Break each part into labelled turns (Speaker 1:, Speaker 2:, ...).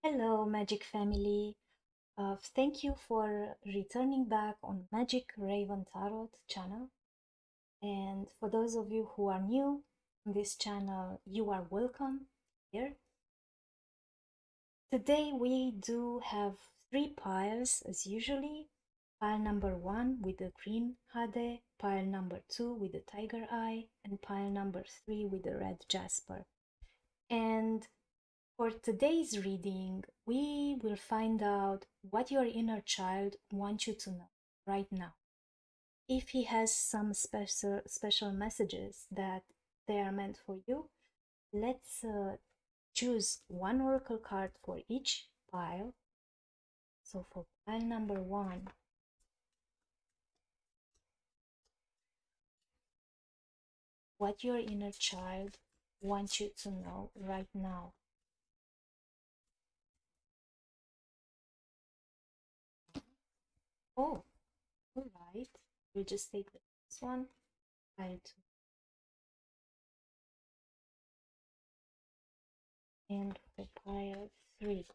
Speaker 1: Hello, Magic Family. Thank you for returning back on Magic Raven Tarot channel. And for those of you who are new on this channel, you are welcome here. Today we do have three piles as usually. Pile number 1 with the green Hade, pile number 2 with the tiger eye, and pile number 3 with the red Jasper. And for today's reading, we will find out what your inner child wants you to know right now. If he has some special messages that they are meant for you, let's choose one oracle card for each pile. So for pile number 1, what your inner child wants you to know right now. Oh, all right. We'll just take this one. Pile 2. And for pile 3.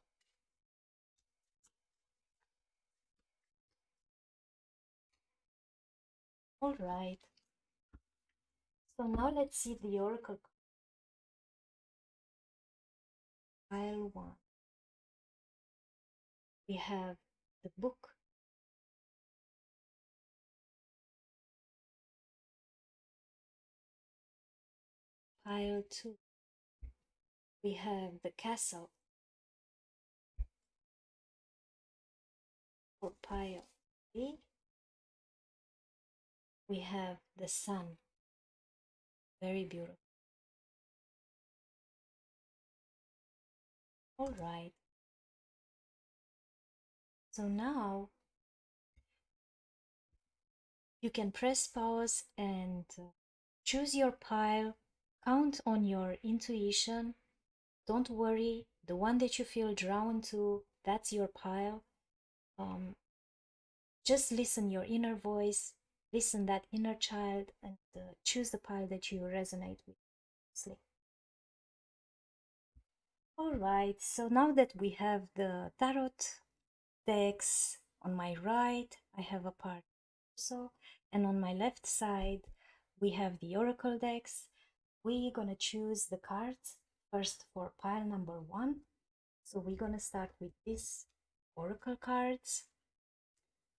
Speaker 1: All right. So now let's see the oracle. Pile 1. We have the book. Pile 2. We have the castle. For pile 3, we have the sun. Very beautiful. All right. So now you can press pause and choose your pile. Count on your intuition. Don't worry. The one that you feel drawn to, that's your pile. Just listen your inner voice, listen that inner child, and choose the pile that you resonate with. Sleep. All right, so now that we have the tarot decks on my right, I have a part so, and on my left side, we have the oracle decks. We're gonna choose the cards first for pile number 1. So we're gonna start with these oracle cards,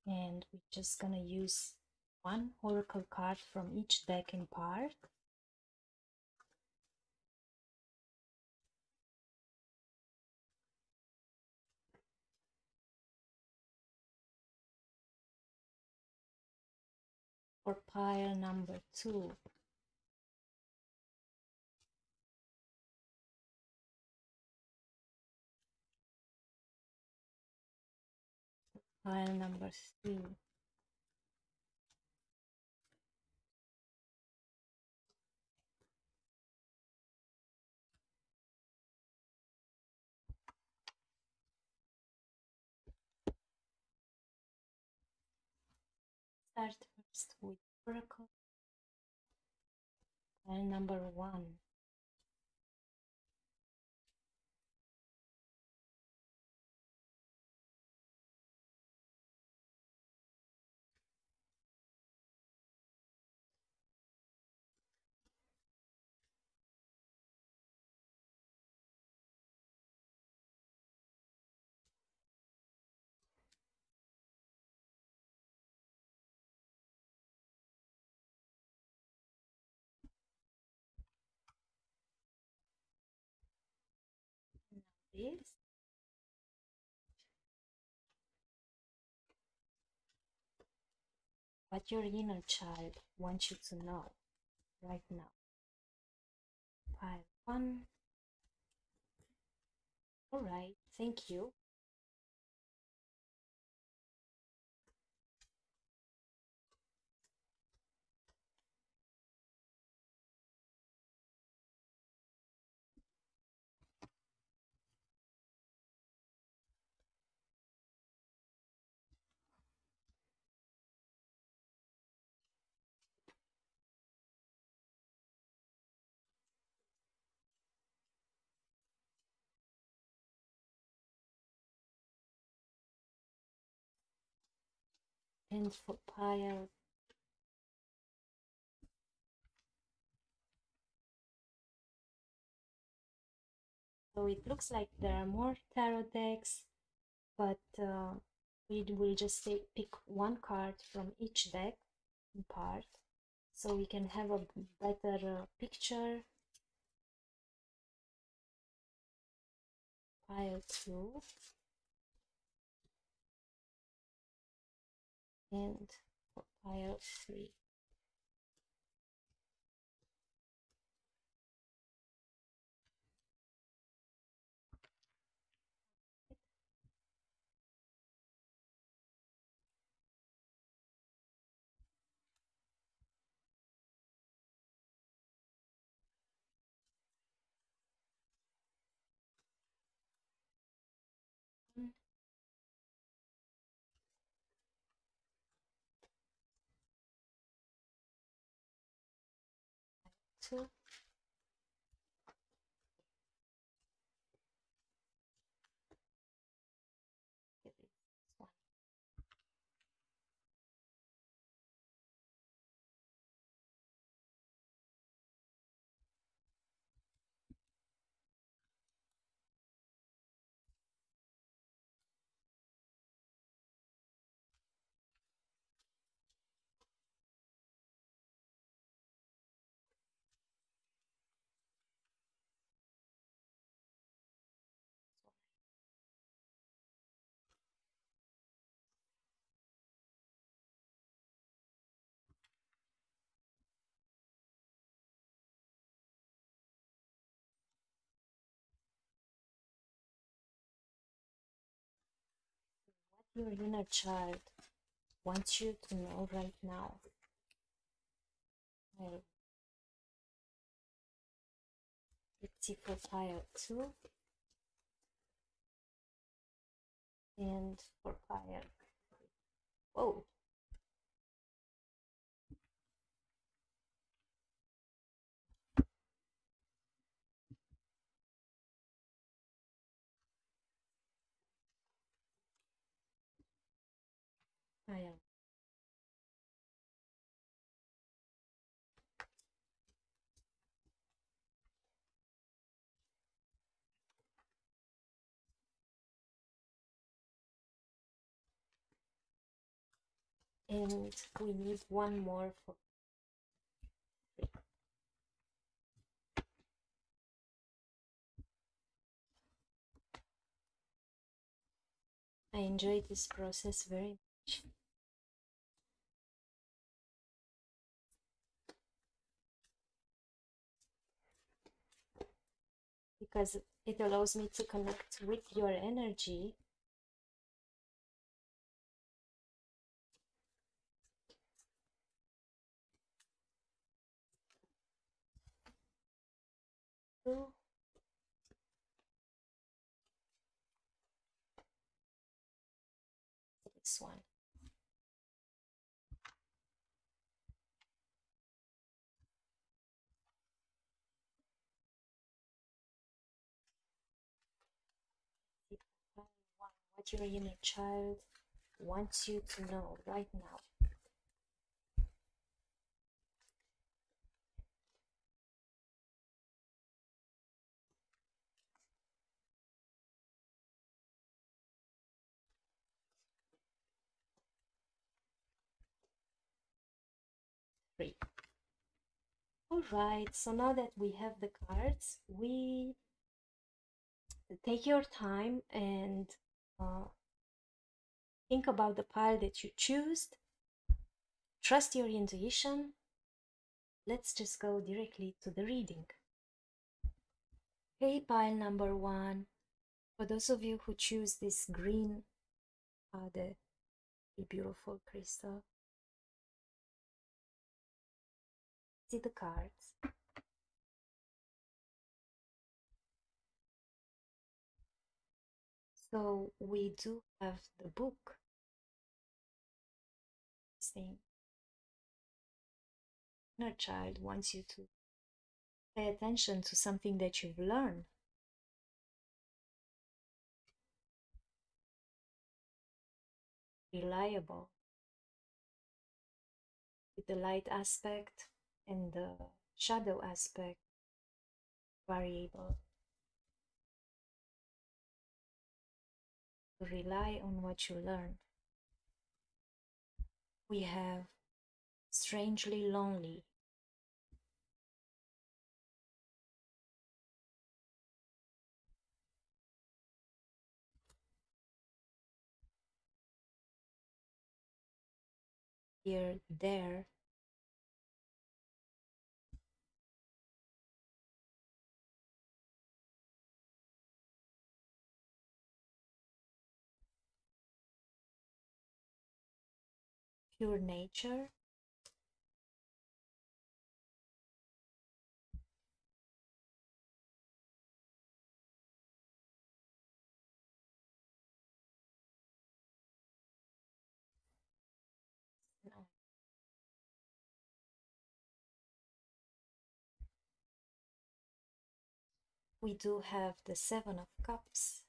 Speaker 1: and we're just gonna use one oracle card from each deck in part. For pile number 2, pile number 3, start first with oracle, pile number 1, this. What your inner child wants you to know right now. Pile 1. All right, thank you. And for pile, so it looks like there are more tarot decks, but we will just pick one card from each deck in part, so we can have a better picture. Pile 2 and for pile 3. Two. What your inner child wants you to know right now. Let's see for pile 2 and for pile. Whoa. Pile. And we need one more for 3. I enjoyed this process very much. Because it allows me to connect with your energy to this one. What your inner child wants you to know right now. Three. All right, so now that we have the cards, we take your time and think about the pile that you choose. Trust your intuition. Let's just go directly to the reading. Okay, pile number 1. For those of you who choose this green, the beautiful crystal, see the cards. So we do have the book. Saying inner child wants you to pay attention to something that you've learned. Reliable. the light aspect and the shadow aspect variable. To rely on what you learn. We have strangely lonely. Here, there. Pure nature. No. We do have the Seven of Cups.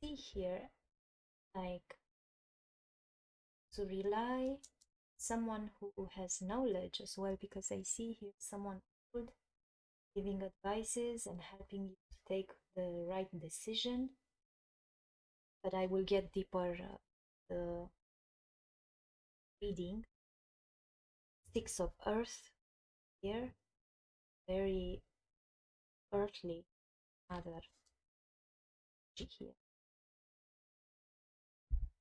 Speaker 1: See here, like, to rely someone who has knowledge as well, because I see here someone good giving advices and helping you to take the right decision. But I will get deeper the reading. Six of Earth here, very earthly mother here.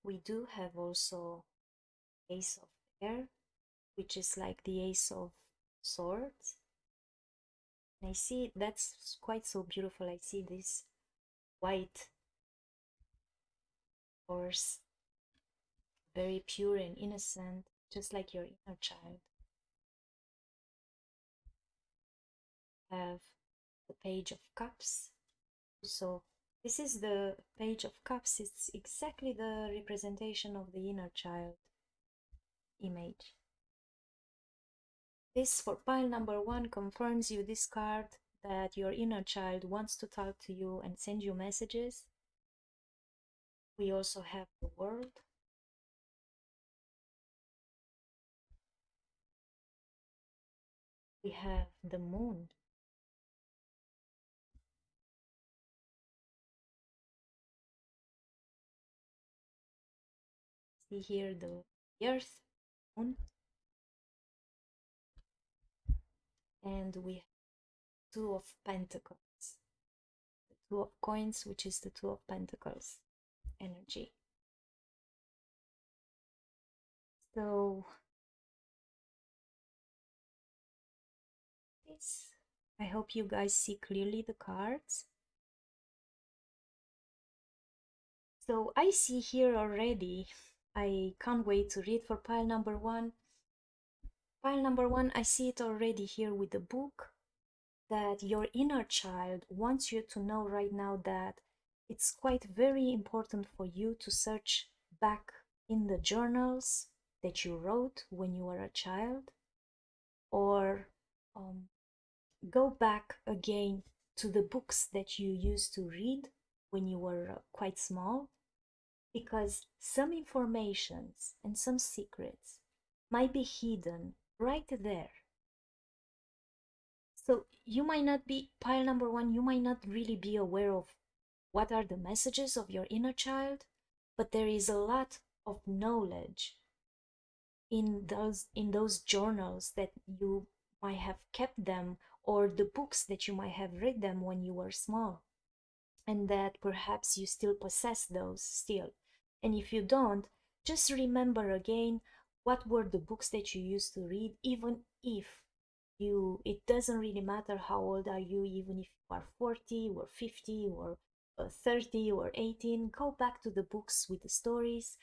Speaker 1: We do have also Ace of Air, which is like the Ace of Swords. And I see that's quite so beautiful. I see this white horse, very pure and innocent, just like your inner child. Have the Page of Cups. So this is the Page of Cups. It's exactly the representation of the inner child image. This, for pile number 1, confirms you this card that your inner child wants to talk to you and send you messages. We also have the World. We have the Moon. See here the Earth, Moon. And we have Two of Pentacles. The Two of Coins, which is the Two of Pentacles energy. So this, I hope you guys see clearly the cards. So I see here already, I can't wait to read for pile number 1. Pile number 1, I see it already here with the book, that your inner child wants you to know right now that it's quite very important for you to search back in the journals that you wrote when you were a child, or go back again to the books that you used to read when you were quite small, because some informations and some secrets might be hidden right there. So you might not be, pile number 1, you might not really be aware of what are the messages of your inner child, but there is a lot of knowledge in those journals that you might have kept them, or the books that you might have read them when you were small, and that perhaps you still possess those still. And if you don't, just remember again what were the books that you used to read, even if it doesn't really matter how old are you, even if you are 40 or 50 or 30 or 18, go back to the books with the stories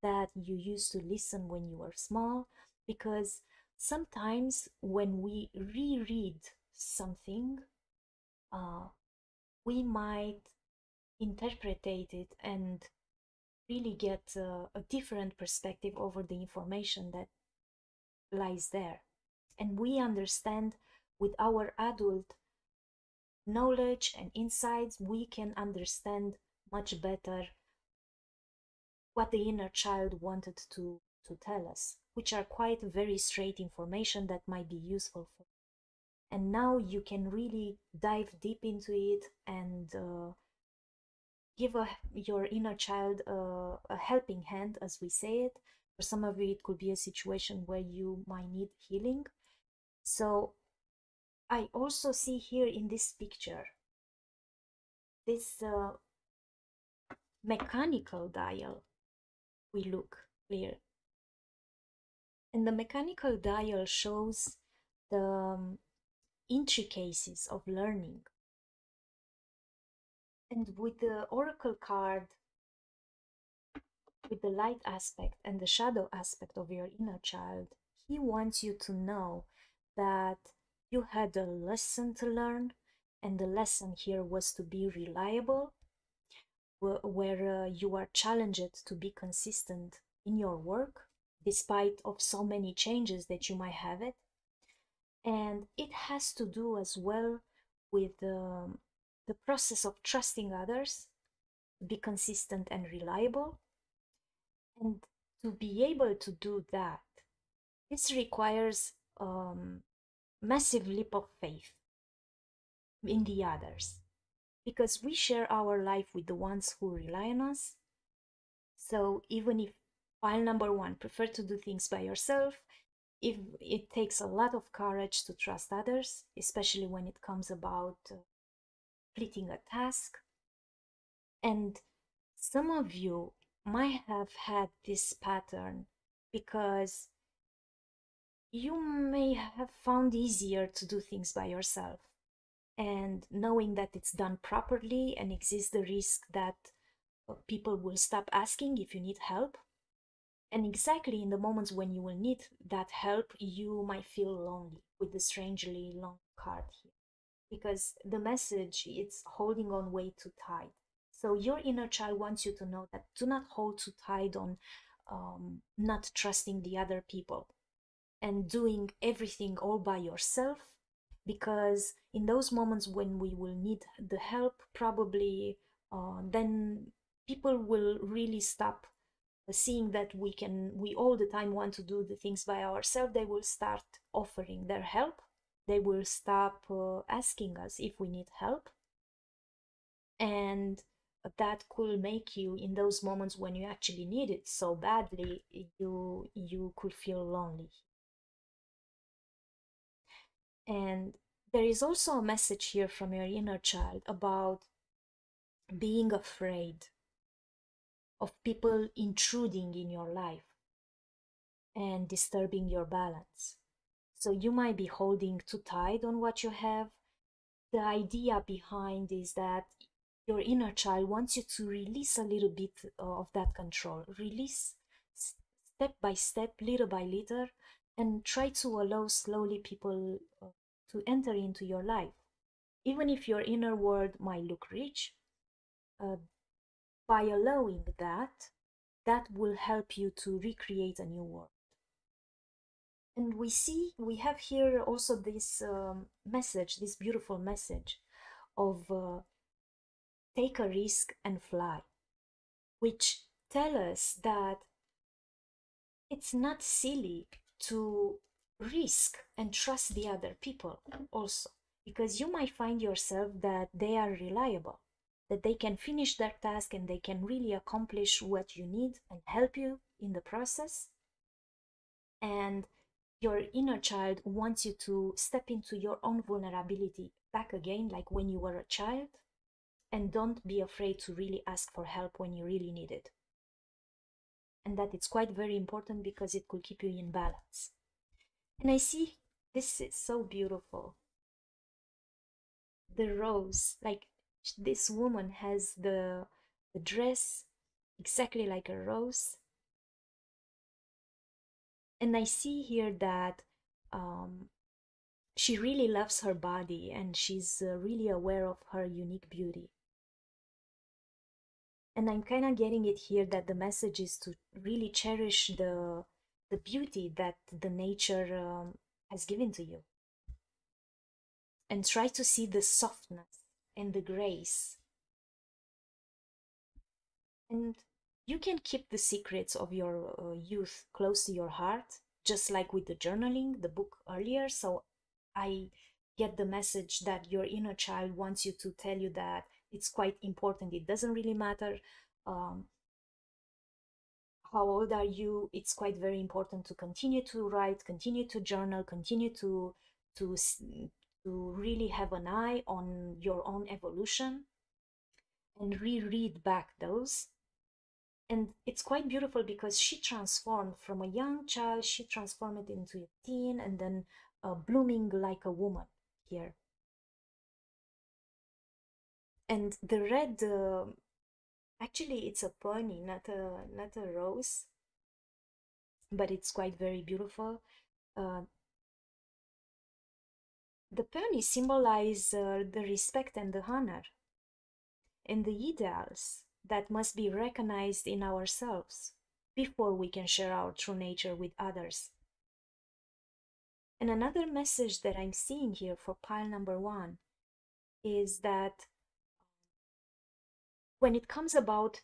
Speaker 1: that you used to listen when you were small, because sometimes when we reread something, we might interpret it and really get a different perspective over the information that lies there. And we understand with our adult knowledge, and insights, we can understand much better what the inner child wanted to tell us, which are quite very straight information that might be useful for. And now you can really dive deep into it and give your inner child a helping hand, as we say it. For some of you, it could be a situation where you might need healing. So I also see here in this picture this mechanical dial. We look clear. And the mechanical dial shows the intricacies of learning. And with the oracle card, with the light aspect and the shadow aspect of your inner child, he wants you to know that you had a lesson to learn, and the lesson here was to be reliable, where you are challenged to be consistent in your work, despite of so many changes that you might have it. And it has to do as well with the process of trusting others, be consistent and reliable. And to be able to do that, this requires massive leap of faith in the others, because we share our life with the ones who rely on us. So even if pile number one, prefer to do things by yourself, if it takes a lot of courage to trust others, especially when it comes about completing a task. And some of you might have had this pattern because you may have found easier to do things by yourself, and knowing that it's done properly and exists the risk that people will stop asking if you need help. And exactly in the moments when you will need that help, you might feel lonely with the strangely long card here, because the message it's holding on way too tight. So your inner child wants you to know that do not hold too tight on not trusting the other people and doing everything all by yourself, because in those moments when we will need the help, probably then people will really stop seeing that we all the time want to do the things by ourselves. They will start offering their help. They will stop asking us if we need help. And that could make you, in those moments when you actually need it so badly, you could feel lonely. And there is also a message here from your inner child about being afraid of people intruding in your life and disturbing your balance. So you might be holding too tight on what you have. The idea behind is that your inner child wants you to release a little bit of that control. Release step by step, little by little, and try to allow slowly people to enter into your life. Even if your inner world might look rich, by allowing that, that will help you to recreate a new world. And we have here also this message, this beautiful message of take a risk and fly, which tell us that it's not silly to risk and trust the other people also, because you might find yourself that they are reliable, that they can finish their task and they can really accomplish what you need and help you in the process. And your inner child wants you to step into your own vulnerability back again, like when you were a child, and don't be afraid to really ask for help when you really need it. And that it's quite very important because it could keep you in balance. And I see this is so beautiful. The rose, like this woman has the dress exactly like a rose. And I see here that she really loves her body and she's really aware of her unique beauty. And I'm kind of getting it here that the message is to really cherish the beauty that the nature has given to you. And try to see the softness and the grace. And You can keep the secrets of your youth close to your heart, just like with the journaling, the book earlier. So I get the message that your inner child wants you to tell you that it's quite important. It doesn't really matter um, how old are you. It's quite very important to continue to write, continue to journal, continue to to really have an eye on your own evolution and reread back those. And it's quite beautiful because she transformed from a young child, she transformed it into a teen, and then blooming like a woman here. And the red, actually, it's a pony, not a rose, but it's quite very beautiful. Uh, the pony symbolize the respect and the honor and the ideals that must be recognized in ourselves before we can share our true nature with others. And another message that I'm seeing here for pile number 1 is that when it comes about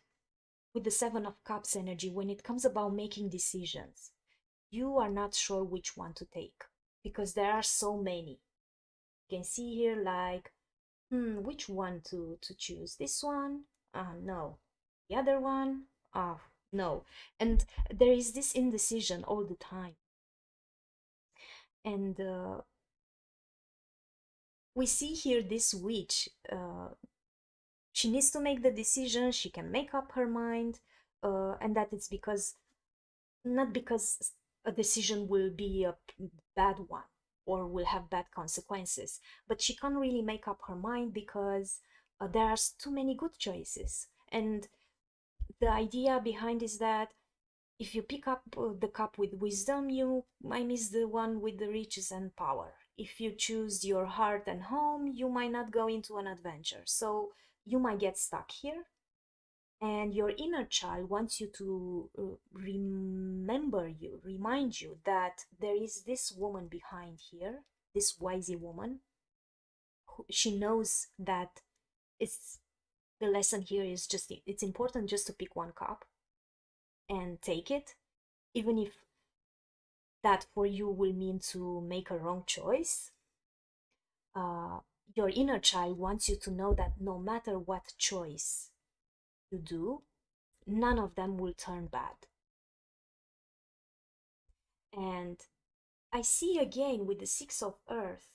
Speaker 1: with the 7 of Cups energy, when it comes about making decisions, you are not sure which one to take because there are so many. You can see here like, which one to choose? This one? No. The other one? No. And there is this indecision all the time. And we see here this witch. She needs to make the decision. She can make up her mind, and that it's because not because a decision will be a bad one or will have bad consequences, but she can't really make up her mind because there are too many good choices. And the idea behind is that if you pick up the cup with wisdom, you might miss the one with the riches and power. If you choose your heart and home, you might not go into an adventure. So you might get stuck here. And your inner child wants you to remind you that there is this woman behind here, this wisey woman. She knows that it's the lesson here is just it's important just to pick one cup and take it, even if that for you will mean to make a wrong choice. Your inner child wants you to know that no matter what choice you do, none of them will turn bad. And I see again with the 6 of Earth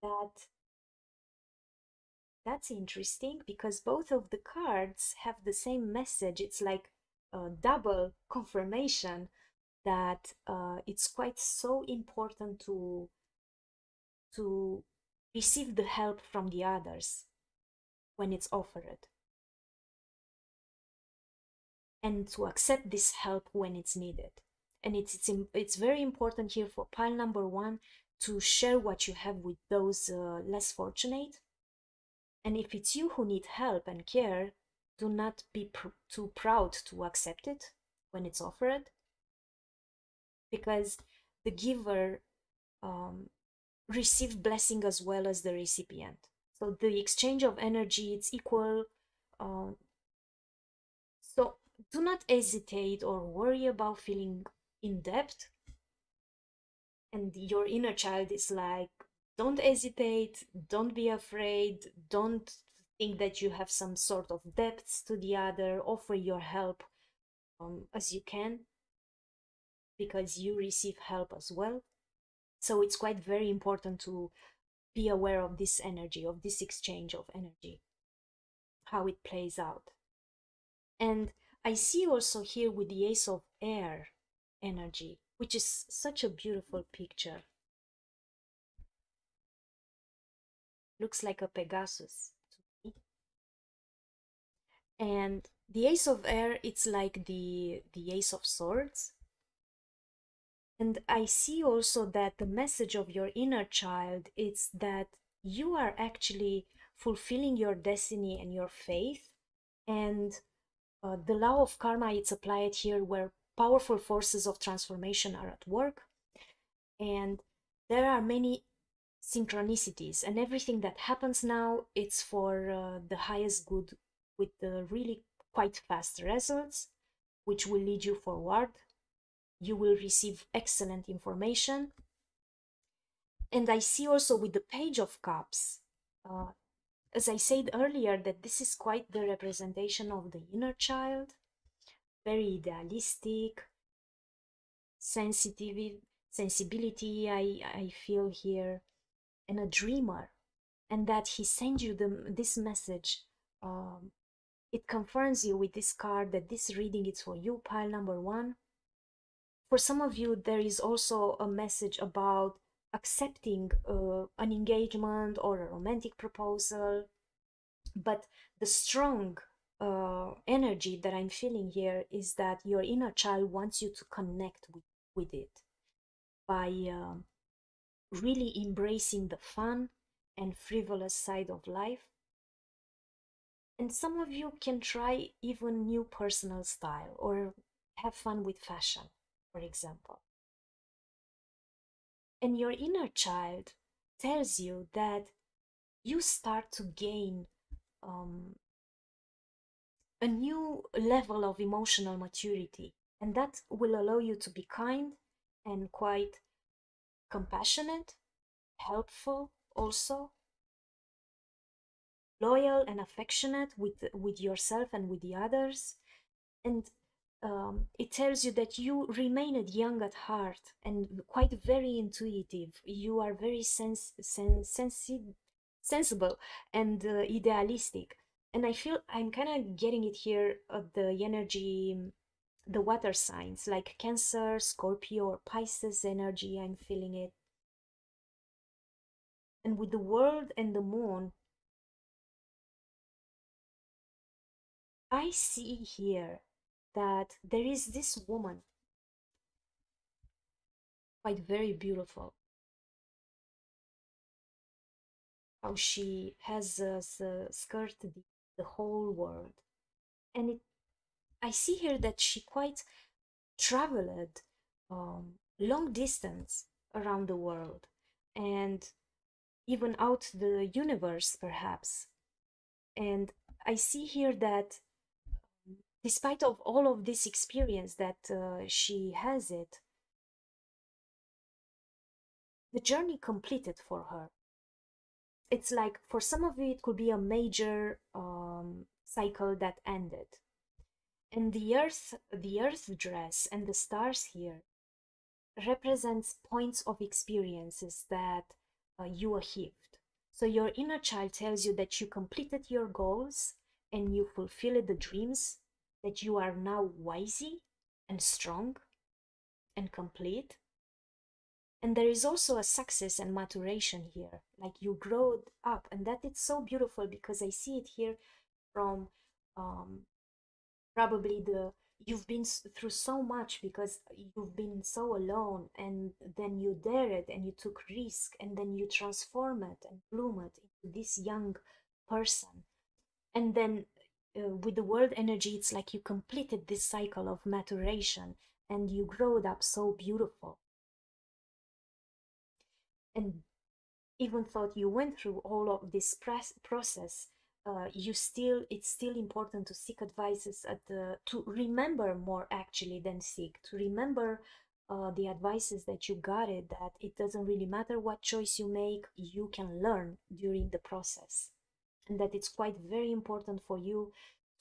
Speaker 1: that that's interesting because both of the cards have the same message. It's like a double confirmation that it's quite so important to receive the help from the others when it's offered, and to accept this help when it's needed. And it's very important here for pile number 1 to share what you have with those less fortunate. And if it's you who need help and care, do not be too proud to accept it when it's offered, because the giver receive blessing as well as the recipient. So the exchange of energy, it's equal. So do not hesitate or worry about feeling in debt. And your inner child is like, don't hesitate, don't be afraid, don't think that you have some sort of debts to the other. Offer your help as you can, because you receive help as well. So it's quite very important to be aware of this energy, of this exchange of energy, how it plays out. And I see also here with the Ace of Air energy, which is such a beautiful picture. Looks like a Pegasus to me. And the Ace of Air, it's like the Ace of Swords. And I see also that the message of your inner child is that you are actually fulfilling your destiny and your faith. And the law of karma, it's applied here where powerful forces of transformation are at work. And there are many synchronicities, and everything that happens now, it's for the highest good, with the really quite fast results, which will lead you forward. You will receive excellent information. And I see also with the Page of Cups, as I said earlier, that this is quite the representation of the inner child, very idealistic, sensibility I feel here, and a dreamer. And that he sends you this message. It confirms you with this card that this reading is for you, pile number 1. For some of you, there is also a message about accepting an engagement or a romantic proposal. But the strong energy that I'm feeling here is that your inner child wants you to connect with it by really embracing the fun and frivolous side of life. And some of you can try even new personal style or have fun with fashion, for example. And your inner child tells you that you start to gain a new level of emotional maturity, and that will allow you to be kind and quite compassionate, helpful, also loyal and affectionate with yourself and with the others. And it tells you that you remain young at heart and quite very intuitive. You are very sensible and idealistic. And I feel I'm kind of getting it here at the energy, the water signs like Cancer, Scorpio, or Pisces energy. I'm feeling it. And with the world and the moon, I see here that there is this woman, quite very beautiful, how she has skirted the whole world. And I see here that she quite traveled long distance around the world and even out the universe, perhaps. And I see here that despite of all of this experience that she has it, the journey completed for her. It's like for some of you it could be a major cycle that ended. And the earth dress and the stars here represents points of experiences that you achieved. So your inner child tells you that you completed your goals and you fulfilled the dreams, that you are now wisey and strong and complete. And there is also a success and maturation here, like you grow up, and that it's so beautiful because I see it here from probably you've been through so much because you've been so alone, and then you dare it and you took risk, and then you transform it and bloom it into this young person. And then with the world energy, it's like you completed this cycle of maturation and you growed up so beautiful. And even though you went through all of this process, it's still important to seek advices to remember more actually than seek, to remember the advices that you got it, that it doesn't really matter what choice you make, you can learn during the process. And that it's quite very important for you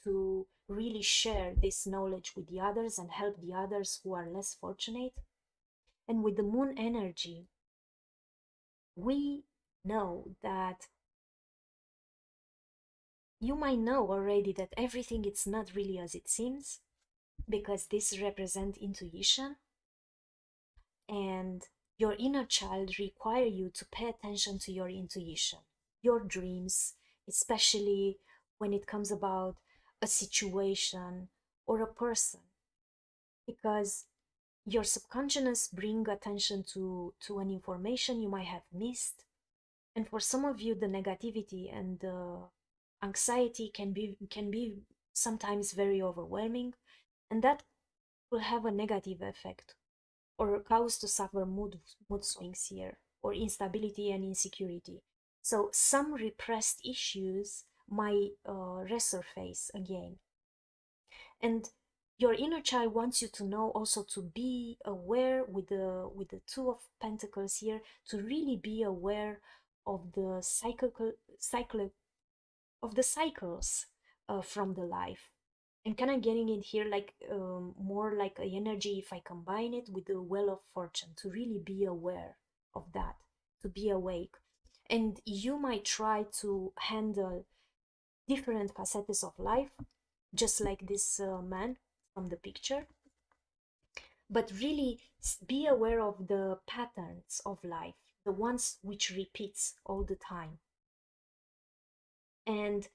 Speaker 1: to really share this knowledge with the others and help the others who are less fortunate. And with the moon energy, we know that you might know already that everything is not really as it seems, because this represents intuition, and your inner child require you to pay attention to your intuition, your dreams, especially when it comes about a situation or a person, because your subconscious bring attention to an information you might have missed. And for some of you, the negativity and the anxiety can be sometimes very overwhelming, and that will have a negative effect or cause to suffer mood swings here, or instability and insecurity. So some repressed issues might resurface again. And your inner child wants you to know also to be aware with the Two of Pentacles here, to really be aware of the cycles from the life. And kind of getting it here like more like a energy, if I combine it with the Wheel of Fortune, to really be aware of that, to be awake. And you might try to handle different facets of life, just like this man from the picture, but really be aware of the patterns of life, the ones which repeats all the time, and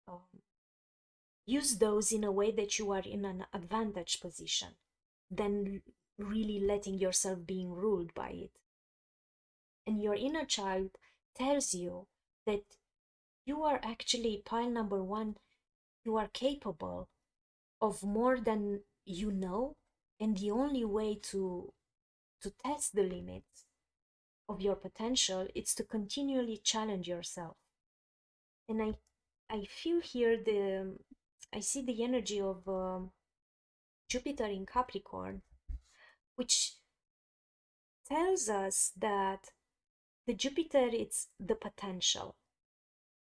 Speaker 1: um, use those in a way that you are in an advantage position, than really letting yourself being ruled by it. And your inner child tells you that you are actually, pile number one, you are capable of more than you know, and the only way to test the limits of your potential is to continually challenge yourself. And I feel here I see the energy of Jupiter in Capricorn, which tells us that the Jupiter, it's the potential,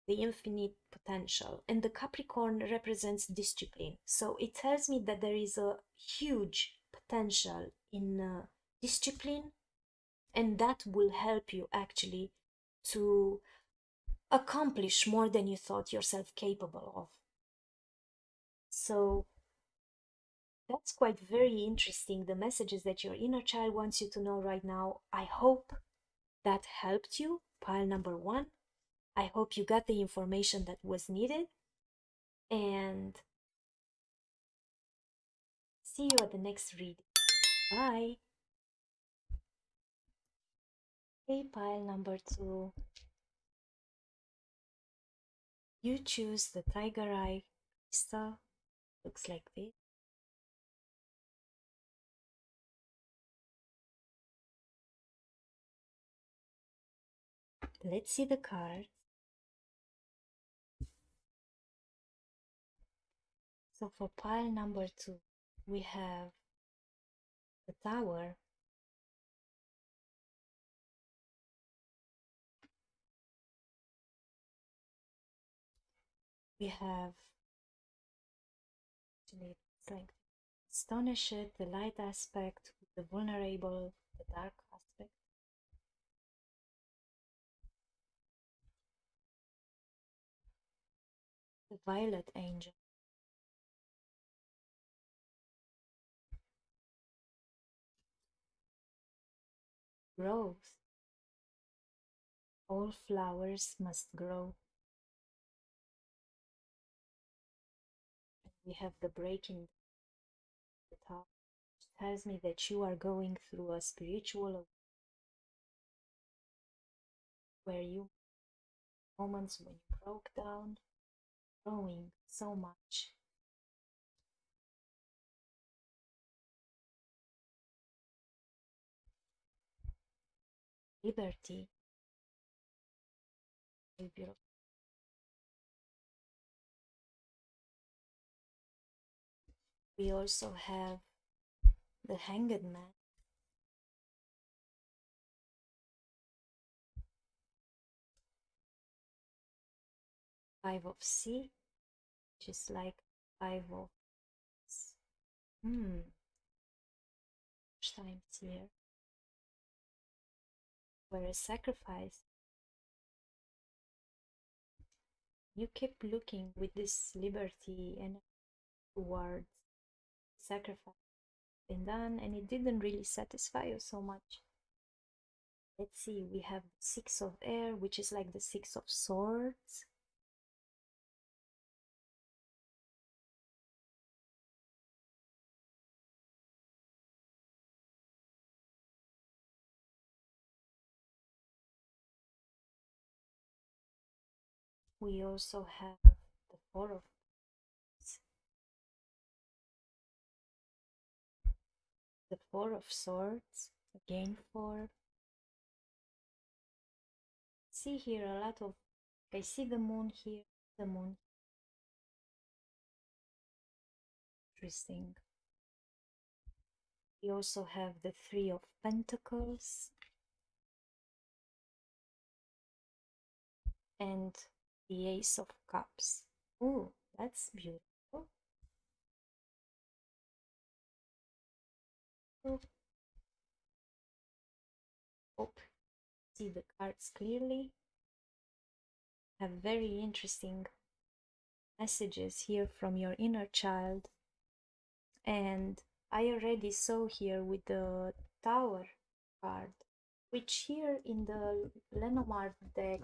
Speaker 1: the infinite potential, and the Capricorn represents discipline. So it tells me that there is a huge potential in discipline, and that will help you actually to accomplish more than you thought yourself capable of. So that's quite very interesting, the messages that your inner child wants you to know right now. I hope that helped you, pile number one. I hope you got the information that was needed, and see you at the next reading. Bye. Hey, pile number two. You choose the tiger eye crystal. Looks like this. Let's see the cards. So for pile number two, we have the Tower, we have, actually it's like Astonished, the light aspect, the vulnerable, the dark aspect. The Violet Angel. Growth. All flowers must grow. And we have the Breaking the Top, which tells me that you are going through a spiritual, where you, moments when you broke down, growing so much. Liberty. Very beautiful. We also have the Hanged Man. Five of Sea, which is like five of times here, where a sacrifice. You keep looking with this liberty and towards sacrifice been done, and it didn't really satisfy you so much. Let's see, we have the Six of Air, which is like the Six of Swords. We also have the Four of Cups, the Four of Swords, again four. See here a lot of, I see the moon here, the moon. interesting. We also have the Three of Pentacles and the Ace of Cups. Oh, that's beautiful. Oh, hope see the cards clearly. Have very interesting messages here from your inner child. And I already saw here with the Tower card, which here in the Lenormand deck,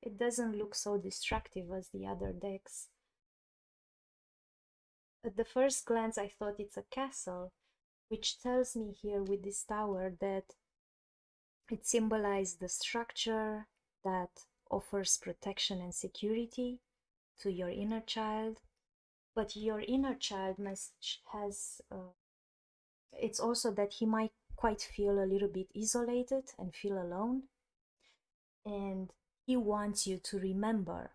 Speaker 1: it doesn't look so destructive as the other decks. At the first glance, I thought it's a castle, which tells me here with this tower that it symbolizes the structure that offers protection and security to your inner child. But your inner child has, it's also that he might quite feel a little bit isolated and feel alone. And he wants you to remember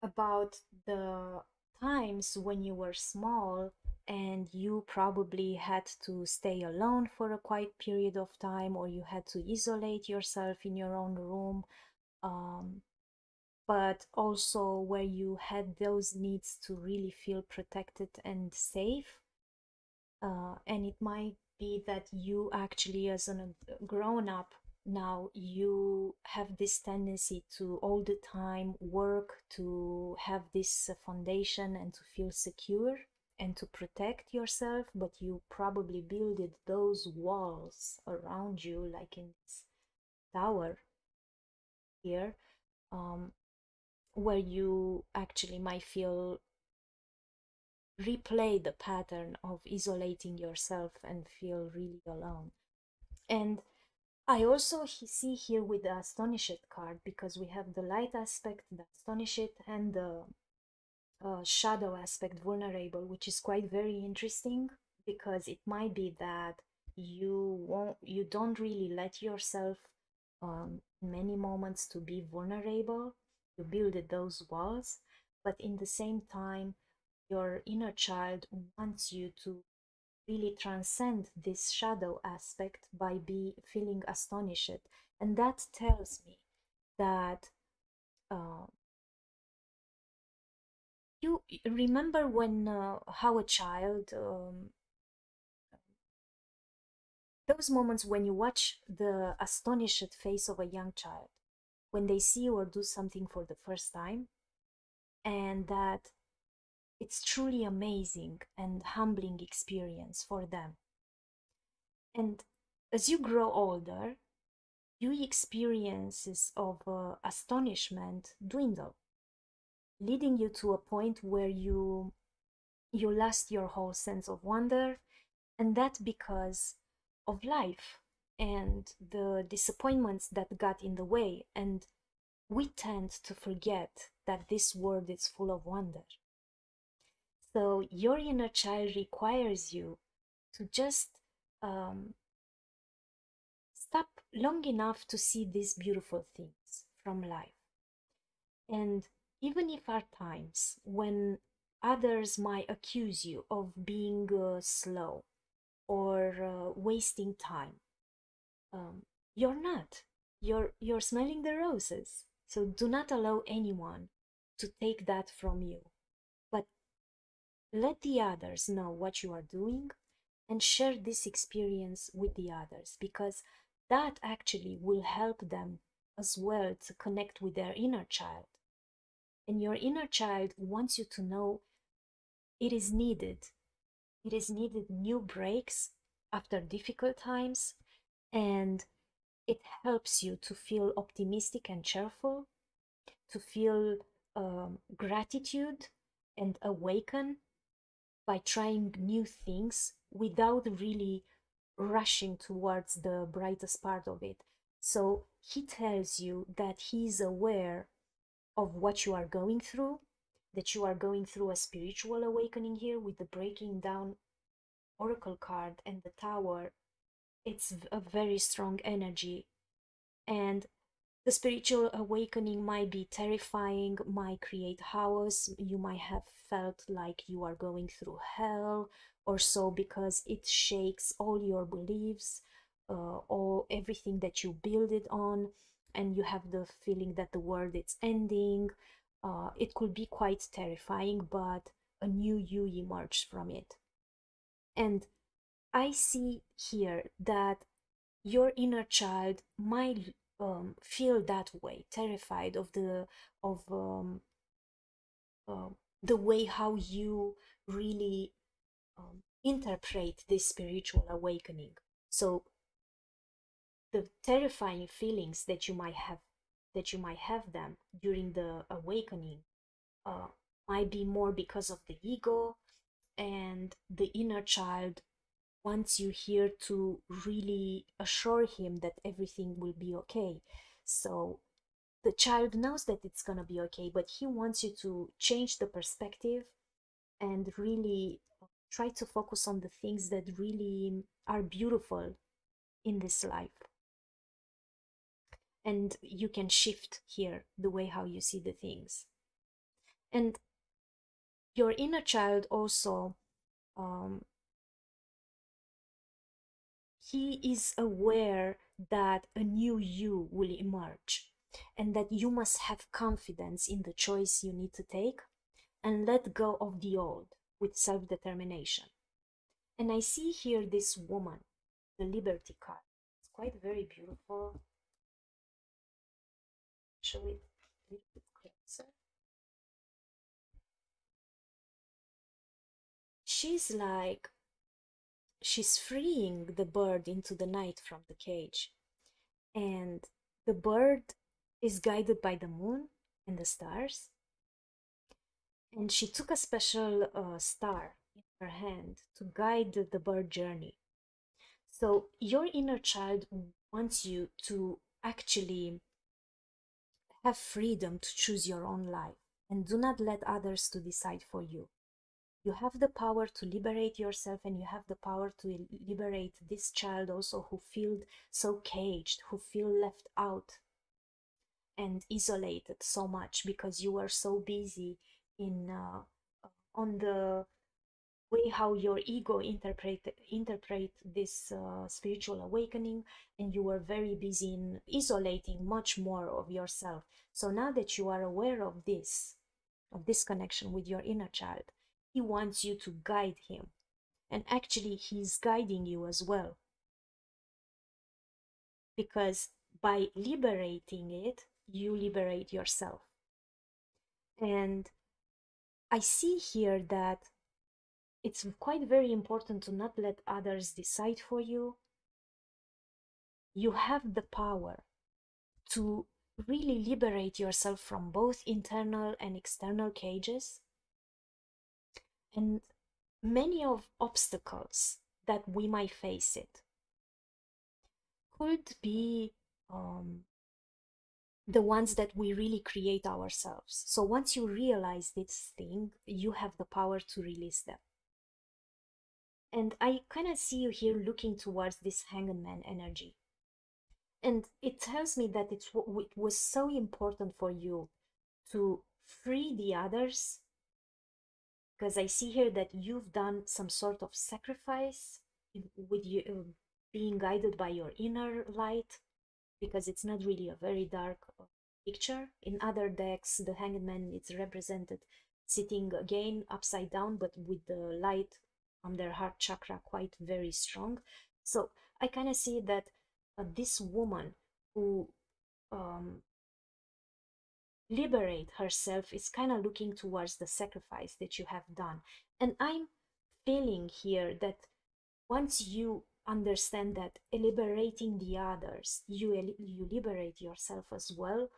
Speaker 1: about the times when you were small and you probably had to stay alone for a quiet period of time, or you had to isolate yourself in your own room, but also where you had those needs to really feel protected and safe. And it might be that you actually, as a grown up, now you have this tendency to all the time work to have this foundation and to feel secure and to protect yourself, but you probably built those walls around you, like in this tower here, where you actually might feel replay the pattern of isolating yourself and feel really alone. And I also see here with the Astonished card, because we have the light aspect, the Astonished, and the shadow aspect, Vulnerable, which is quite very interesting, because it might be that you don't really let yourself in many moments to be vulnerable. You build those walls, but in the same time, your inner child wants you to really transcend this shadow aspect by feeling astonished. And that tells me that you remember when how a child, those moments when you watch the astonished face of a young child when they see or do something for the first time, and that it's truly amazing and humbling experience for them. And as you grow older, your experiences of astonishment dwindle, leading you to a point where you lost your whole sense of wonder, and that because of life and the disappointments that got in the way. And we tend to forget that this world is full of wonder. So your inner child requires you to just stop long enough to see these beautiful things from life. And even if are times when others might accuse you of being slow or wasting time, you're not. You're smelling the roses. So do not allow anyone to take that from you. But let the others know what you are doing and share this experience with the others, because that actually will help them as well to connect with their inner child. And your inner child wants you to know it is needed. It is needed new breaks after difficult times, and it helps you to feel optimistic and cheerful, to feel gratitude and awaken by trying new things without really rushing towards the brightest part of it. So he tells you that he's aware of what you are going through, that you are going through a spiritual awakening here with the breaking down oracle card and the tower. It's a very strong energy, and The spiritual awakening might be terrifying, might create chaos. You might have felt like you are going through hell or so, because it shakes all your beliefs, or everything that you build it on, and you have the feeling that the world is ending. It could be quite terrifying, but a new you emerged from it. And I see here that your inner child might feel that way, terrified of uh, the way how you really interpret this spiritual awakening. So the terrifying feelings that you might have them during the awakening uh, might be more because of the ego, and the inner child wants you here to really assure him that everything will be okay. So the child knows that it's going to be okay, but he wants you to change the perspective and really try to focus on the things that really are beautiful in this life. And you can shift here the way how you see the things. And your inner child also, he is aware that a new you will emerge, and that you must have confidence in the choice you need to take and let go of the old with self-determination. And I see here this woman, the Liberty card. It's quite very beautiful. Show it a little bit closer. She's freeing the bird into the night from the cage. And the bird is guided by the moon and the stars. And she took a special star in her hand to guide the bird journey. So your inner child wants you to actually have freedom to choose your own life, and do not let others to decide for you. You have the power to liberate yourself, and you have the power to liberate this child also, who feel so caged, who feel left out and isolated so much because you are so busy in on the way how your ego interpret this spiritual awakening, and you were very busy in isolating much more of yourself. So now that you are aware of this connection with your inner child, he wants you to guide him, and actually he's guiding you as well, because by liberating it you liberate yourself. And I see here that it's quite very important to not let others decide for you. You have the power to really liberate yourself from both internal and external cages. And many of obstacles that we might face it could be the ones that we really create ourselves. So once you realize this thing, you have the power to release them. And I kind of see you here looking towards this Hanged Man energy. And it tells me that it was so important for you to free the others, because I see here that you've done some sort of sacrifice with you being guided by your inner light, because it's not really a very dark picture. In other decks, the Hanged Man is represented sitting again upside down, but with the light from their heart chakra quite very strong. So I kind of see that this woman who liberate herself is kind of looking towards the sacrifice that you have done. And I'm feeling here that once you understand that liberating the others, you liberate yourself as well,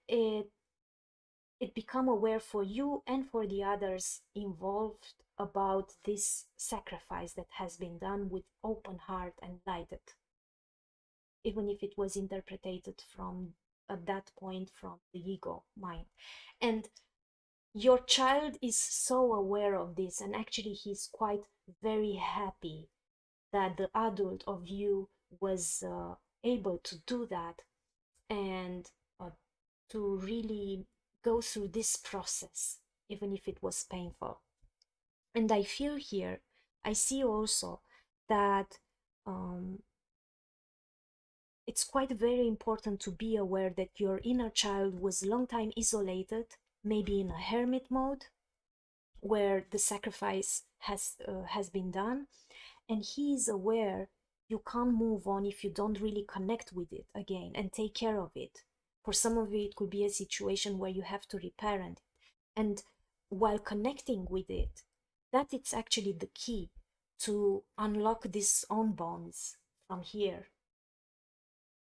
Speaker 1: it become aware for you and for the others involved about this sacrifice that has been done with open heart and lighted, even if it was interpreted from at that point from the ego mind. And your child is so aware of this, and actually he's quite very happy that the adult of you was able to do that, and to really go through this process, even if it was painful. And I feel here, I see also that it's quite very important to be aware that your inner child was long time isolated, maybe in a hermit mode, where the sacrifice has been done, and he is aware you can't move on if you don't really connect with it again and take care of it. For some of you, it could be a situation where you have to reparent it, and while connecting with it, that it's actually the key to unlock these own bonds from here,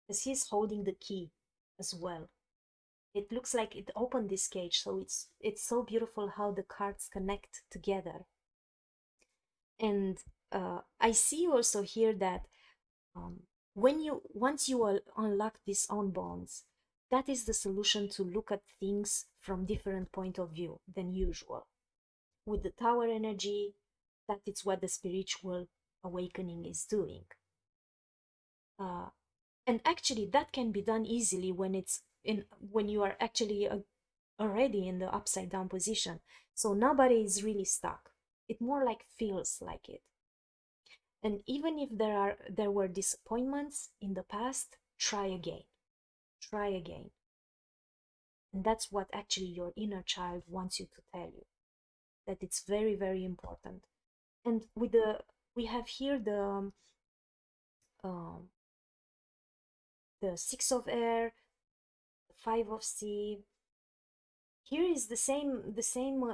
Speaker 1: because he's holding the key as well. It looks like it opened this cage, so it's so beautiful how the cards connect together. And I see also here that once you unlock these own bonds, that is the solution to look at things from different point of view than usual. With the tower energy, that is what the spiritual awakening is doing. And actually that can be done easily when you are actually already in the upside down position, so nobody is really stuck. It more like feels like it. And even if there were disappointments in the past, try again. And that's what actually your inner child wants you to tell you, that it's very, very important. And we have here um, the 6 of air, the 5 of sea. Here is the same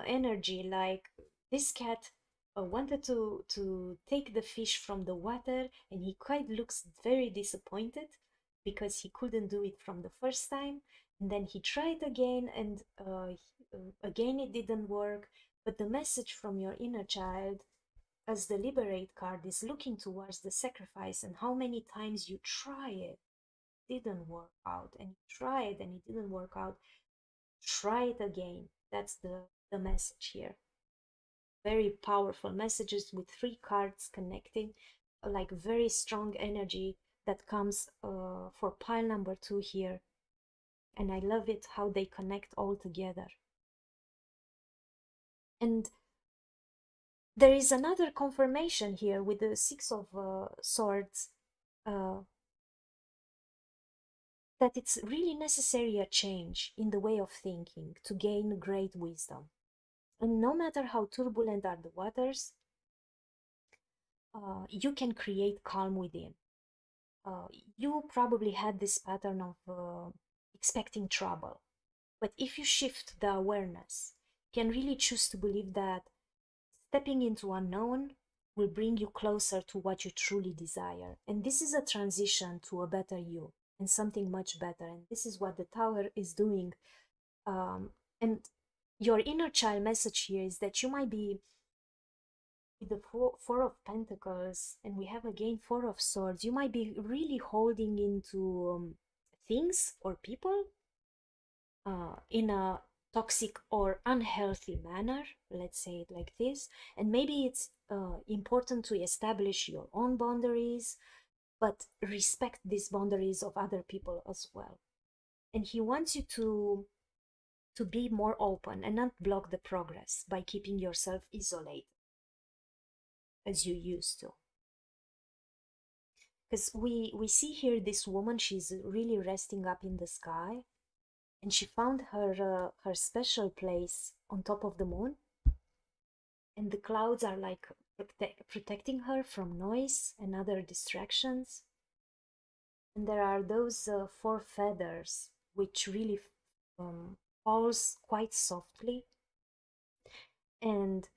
Speaker 1: energy, like this cat wanted to take the fish from the water, and he quite looks very disappointed because he couldn't do it from the first time, and then he tried again, and again it didn't work. But the message from your inner child, as the Liberate card, is looking towards the sacrifice, and how many times you try it didn't work out, and you tried and it didn't work out. Try it again. That's the message here. Very powerful messages with 3 cards connecting, like very strong energy that comes for pile number 2 here. And I love it how they connect all together. And there is another confirmation here with the 6 of swords, that it's really necessary a change in the way of thinking to gain great wisdom. And no matter how turbulent are the waters, you can create calm within. You probably had this pattern of expecting trouble. But if you shift the awareness, you can really choose to believe that stepping into unknown will bring you closer to what you truly desire. And this is a transition to a better you and something much better. And this is what the Tower is doing. And your inner child message here is that you might be with the four of Pentacles, and we have again 4 of Swords. You might be really holding into things or people in a toxic or unhealthy manner, let's say it like this. And maybe it's important to establish your own boundaries, but respect these boundaries of other people as well. And he wants you to be more open and not block the progress by keeping yourself isolated as you used to. Because we see here this woman, she's really resting up in the sky, and she found her special place on top of the moon, and the clouds are like protecting her from noise and other distractions. And there are those 4 feathers which really falls quite softly, and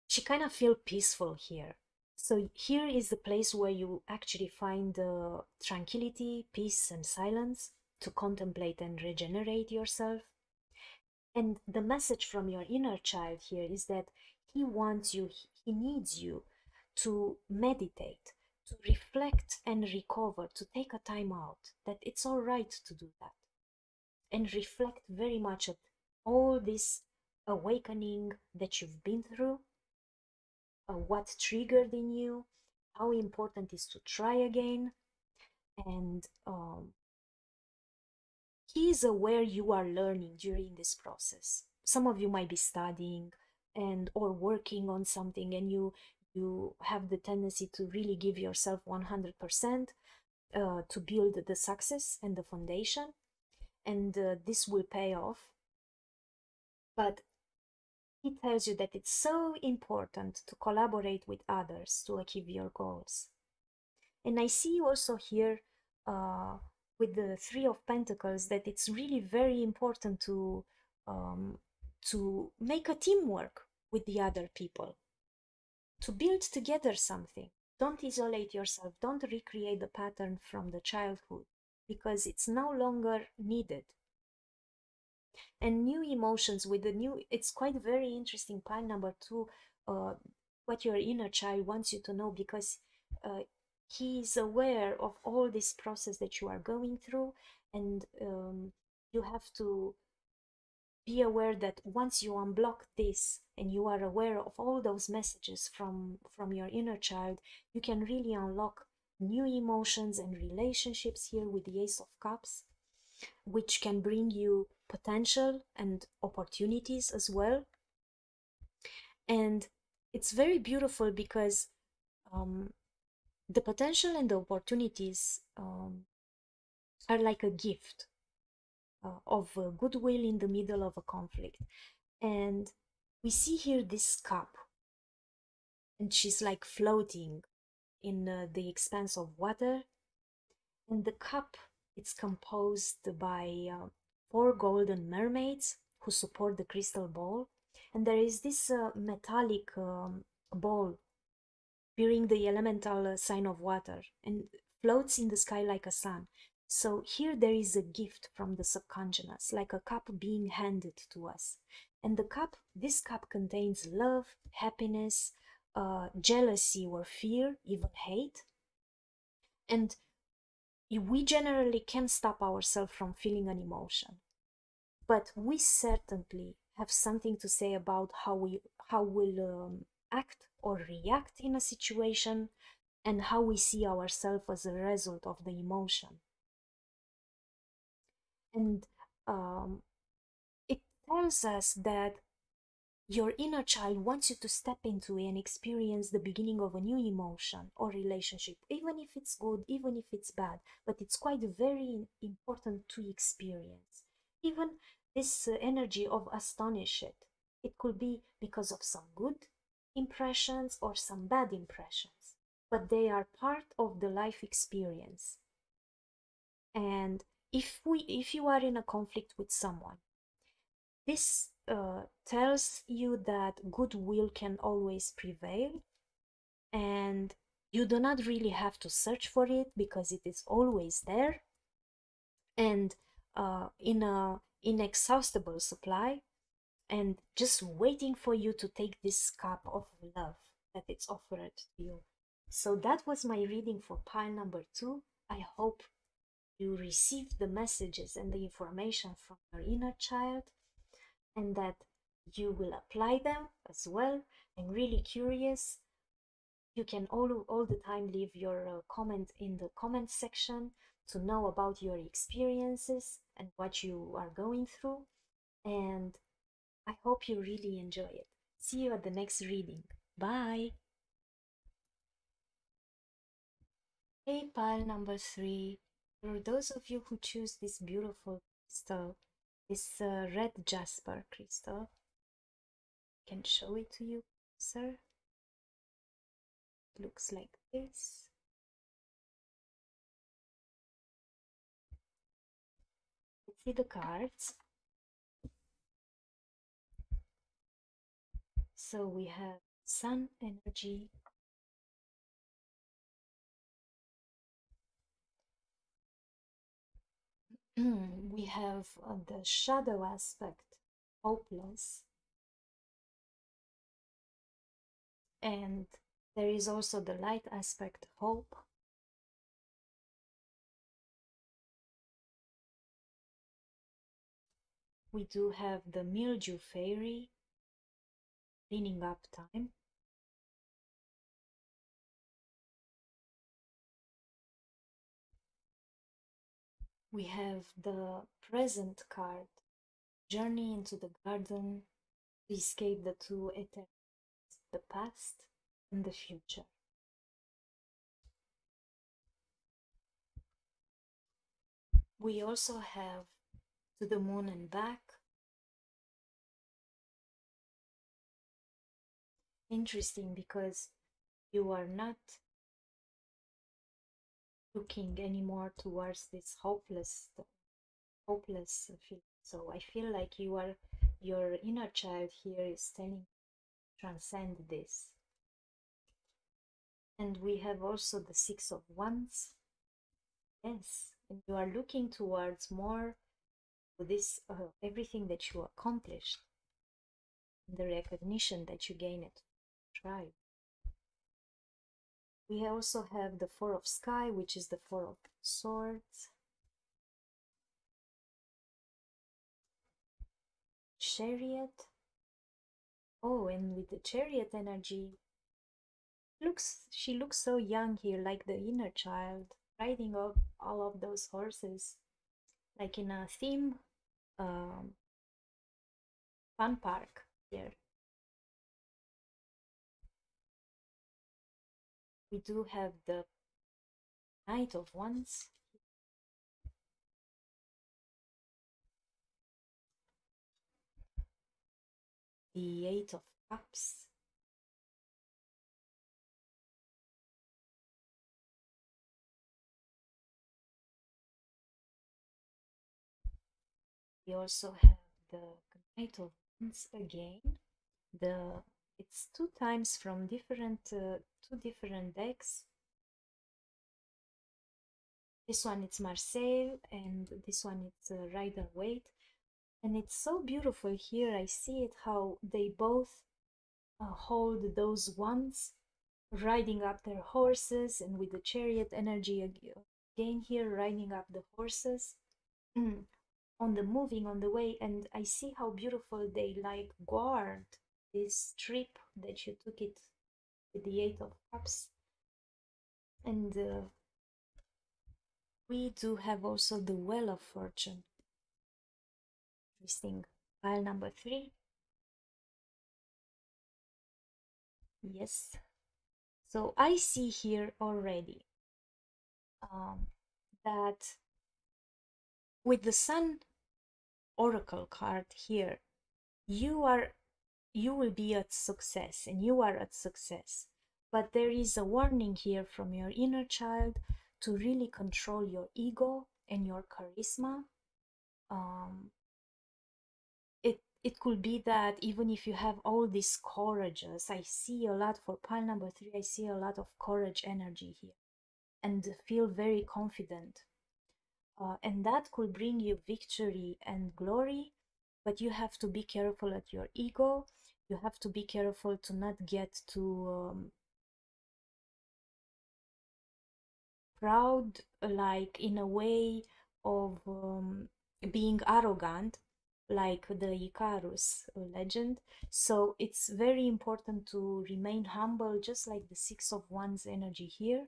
Speaker 1: she kind of feels peaceful here. So here is the place where you actually find tranquility, peace, and silence to contemplate and regenerate yourself. And the message from your inner child here is that he wants you, he needs you to meditate, to reflect and recover, to take a time out, that it's all right to do that. And reflect very much at all this awakening that you've been through, what triggered in you, how important it is to try again, and he is aware you are learning during this process. Some of you might be studying and or working on something, and you have the tendency to really give yourself 100% to build the success and the foundation, and this will pay off. But he tells you that it's so important to collaborate with others to achieve your goals. And I see also here uh, with the Three of Pentacles that it's really very important um, to make a teamwork with the other people, to build together something. Don't isolate yourself. Don't recreate the pattern from the childhood because it's no longer needed. And new emotions with the new, it's quite very interesting. Pile number 2, what your inner child wants you to know, because uh, he is aware of all this process that you are going through, and you have to be aware that once you unblock this and you are aware of all those messages from your inner child, you can really unlock new emotions and relationships here with the Ace of Cups, which can bring you potential and opportunities as well. And it's very beautiful because the potential and the opportunities are like a gift of goodwill in the middle of a conflict. And we see here this cup, and she's like floating in the expanse of water. And the cup, it's composed by 4 golden mermaids who support the crystal ball. And there is this metallic ball bearing the elemental sign of water and floats in the sky like a sun. So here there is a gift from the subconscious, like a cup being handed to us. And the cup, this cup contains love, happiness, jealousy or fear, even hate. And we generally can stop ourselves from feeling an emotion, but we certainly have something to say about how we'll act or react in a situation, and how we see ourselves as a result of the emotion. And it tells us that your inner child wants you to step into and experience the beginning of a new emotion or relationship, even if it's good, even if it's bad, but it's quite very important to experience. Even this energy of astonish it. It could be because of some good impressions or some bad impressions, but they are part of the life experience. And if you are in a conflict with someone, this tells you that goodwill can always prevail, and you do not really have to search for it because it is always there, and in a inexhaustible supply, and just waiting for you to take this cup of love that it's offered to you. So that was my reading for pile number 2. I hope you received the messages and the information from your inner child, and that you will apply them as well. I'm really curious. You can all the time leave your comment in the comment section to know about your experiences and what you are going through. And I hope you really enjoy it. See you at the next reading. Bye. Hey, pile number 3. For those of you who choose this beautiful crystal, this red Jasper crystal, I can show it to you, sir. It looks like this. Let's see the cards. So we have sun energy, we have the shadow aspect, hopeless, and there is also the light aspect, hope. We do have the mildew fairy, cleaning up time. We have the present card, journey into the garden to escape the two eternities, the past and the future. We also have to the moon and back. Interesting, because you are not looking anymore towards this hopeless feeling. So I feel like your inner child here is telling transcend this. And we have also the Six of Wands. Yes, and you are looking towards more this everything that you accomplished, the recognition that you gain at tribe. We also have the Four of Sky, which is the Four of Swords. Chariot. Oh, and with the Chariot energy, she looks so young here, like the inner child, riding up all of those horses, like in a theme fun park here. We do have the Knight of Wands. The Eight of Cups. We also have the Knight of Wands again. It's two times from two different decks. This one it's Marseille, and this one it's Rider Waite. And it's so beautiful here. I see it how they both hold those wands, riding up their horses, and with the chariot energy again here, riding up the horses. On the way, and I see how beautiful they like guard this trip that you took it with the Eight of Cups. And we do have also the Well of Fortune. Interesting. Pile number 3. Yes. So I see here already that with the Sun Oracle card here, you will be at success, and you are at success. But there is a warning here from your inner child to really control your ego and your charisma. It could be that even if you have all these courages, I see a lot for pile number 3, I see a lot of courage energy here, and feel very confident. And that could bring you victory and glory, but you have to be careful at your ego. You have to be careful to not get too proud, like in a way of being arrogant, like the Icarus legend. So it's very important to remain humble, just like the Six of Wands energy here.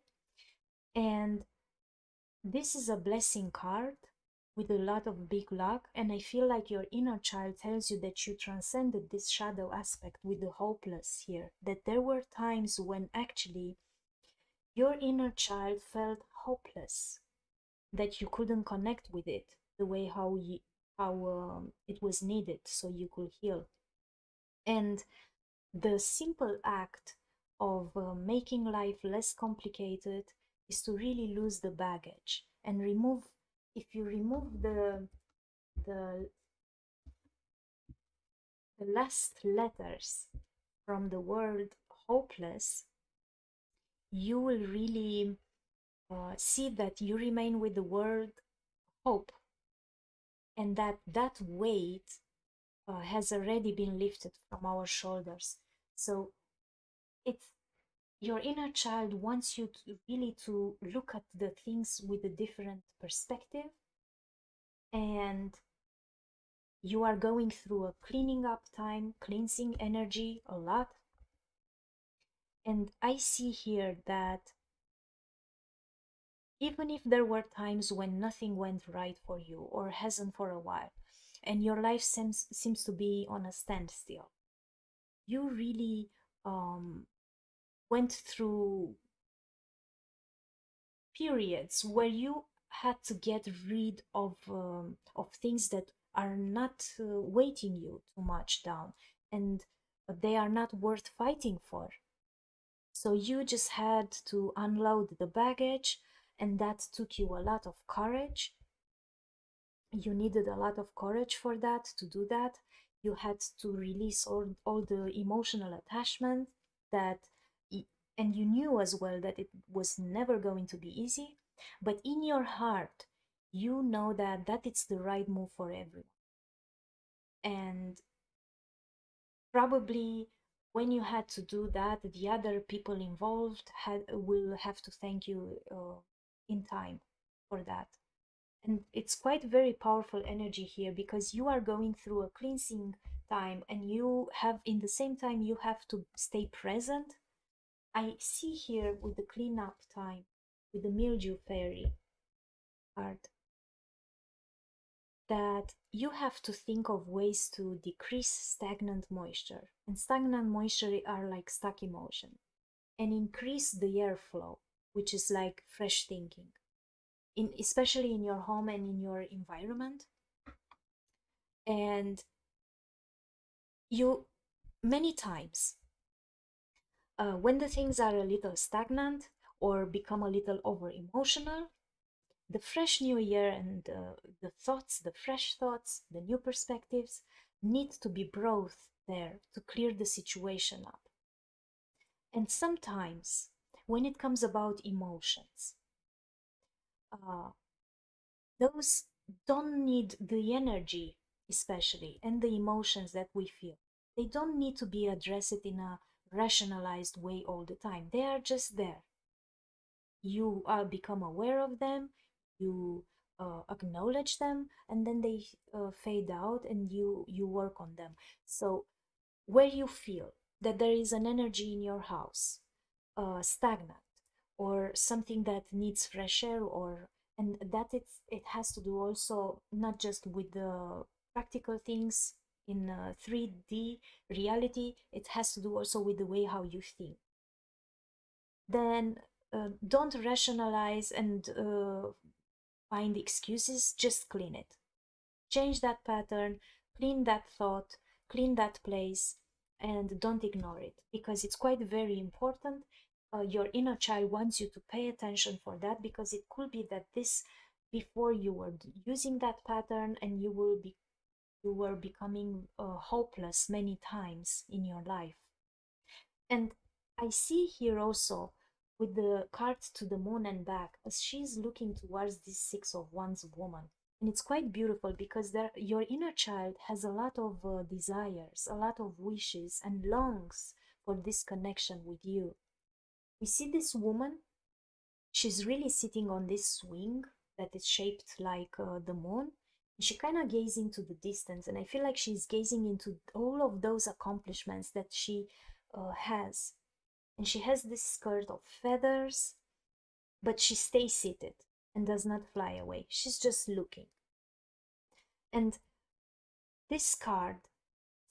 Speaker 1: And this is a blessing card with a lot of big luck, and I feel like your inner child tells you that you transcended this shadow aspect with the hopeless here, that there were times when actually your inner child felt hopeless, that you couldn't connect with it the way how it was needed so you could heal. And the simple act of making life less complicated is to really lose the baggage and remove, if you remove the last letters from the word hopeless, you will really see that you remain with the word hope, and that weight has already been lifted from our shoulders. So it's your inner child wants you to really to look at the things with a different perspective, and you are going through a cleaning up time, cleansing energy a lot. And I see here that even if there were times when nothing went right for you or hasn't for a while, and your life seems to be on a standstill, you really went through periods where you had to get rid of things that are not weighting you too much down, and they are not worth fighting for. So you just had to unload the baggage, and that took you a lot of courage. You needed a lot of courage for that, to do that. You had to release all the emotional attachment that, and you knew as well that it was never going to be easy, but in your heart, you know that it's the right move for everyone. And probably when you had to do that, the other people involved will have to thank you in time for that. And it's quite very powerful energy here, because you are going through a cleansing time, and you have, in the same time, you have to stay present. I see here with the cleanup time, with the mildew fairy card, that you have to think of ways to decrease stagnant moisture. And stagnant moisture are like stuck emotion, and increase the airflow, which is like fresh thinking, especially in your home and in your environment. And you, many times, when the things are a little stagnant or become a little over emotional, the fresh new year and the thoughts, the fresh thoughts, the new perspectives need to be brought there to clear the situation up. And sometimes, when it comes about emotions, uh, those don't need the energy, especially, and the emotions that we feel. They don't need to be addressed in a rationalized way all the time. They are just there. You become aware of them, you acknowledge them, and then they fade out, and you work on them. So where you feel that there is an energy in your house, stagnant, or something that needs fresh air, or, and that it has to do also not just with the practical things in 3D reality, it has to do also with the way how you think. Then don't rationalize and find excuses, just clean it. Change that pattern, clean that thought, clean that place, and don't ignore it, because it's quite very important. Your inner child wants you to pay attention for that, because it could be that this, before you were using that pattern, and you were becoming hopeless many times in your life. And I see here also with the cards to the moon and back, as she's looking towards this Six of Wands woman. And it's quite beautiful, because your inner child has a lot of desires, a lot of wishes, and longs for this connection with you. We see this woman, she's really sitting on this swing that is shaped like the moon. And she kind of gazes into the distance, and I feel like she's gazing into all of those accomplishments that she has. And she has this skirt of feathers, but she stays seated and does not fly away. She's just looking. And this card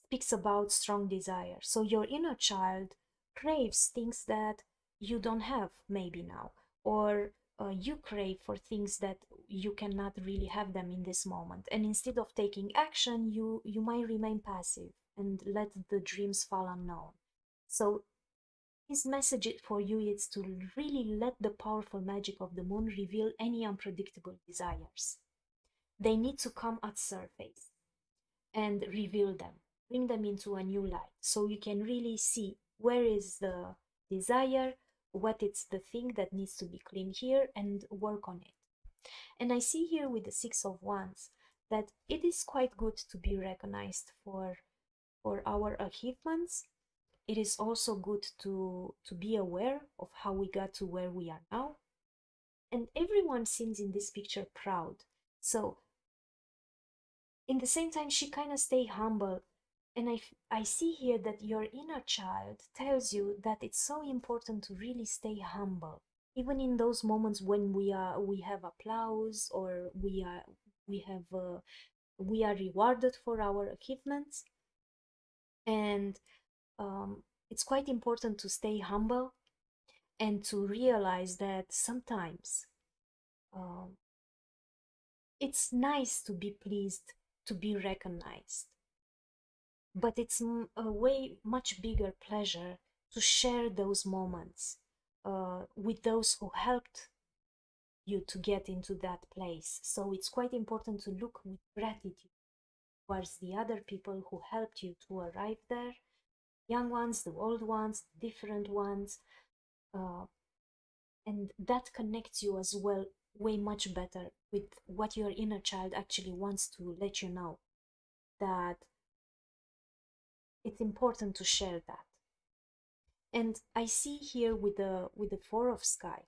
Speaker 1: speaks about strong desire. So your inner child craves things that you don't have maybe now, or you crave for things that you cannot really have them in this moment. And instead of taking action, you might remain passive and let the dreams fall unknown. So his message for you is to really let the powerful magic of the moon reveal any unpredictable desires. They need to come at surface and reveal them, bring them into a new light, so you can really see where is the desire, what is the thing that needs to be cleaned here, and work on it. And I see here with the Six of Wands that it is quite good to be recognized for our achievements. It is also good to be aware of how we got to where we are now. And everyone seems in this picture proud. So in the same time, she kind of stay humble. And I see here that your inner child tells you that it's so important to really stay humble even in those moments when we have applause, or we have we are rewarded for our achievements. And it's quite important to stay humble and to realize that sometimes um, it's nice to be pleased, to be recognized, but it's a way much bigger pleasure to share those moments with those who helped you to get into that place. So it's quite important to look with gratitude towards the other people who helped you to arrive there, young ones, the old ones, different ones, uh, and that connects you as well way much better with what your inner child actually wants to let you know, that it's important to share that. And I see here with the Four of Sky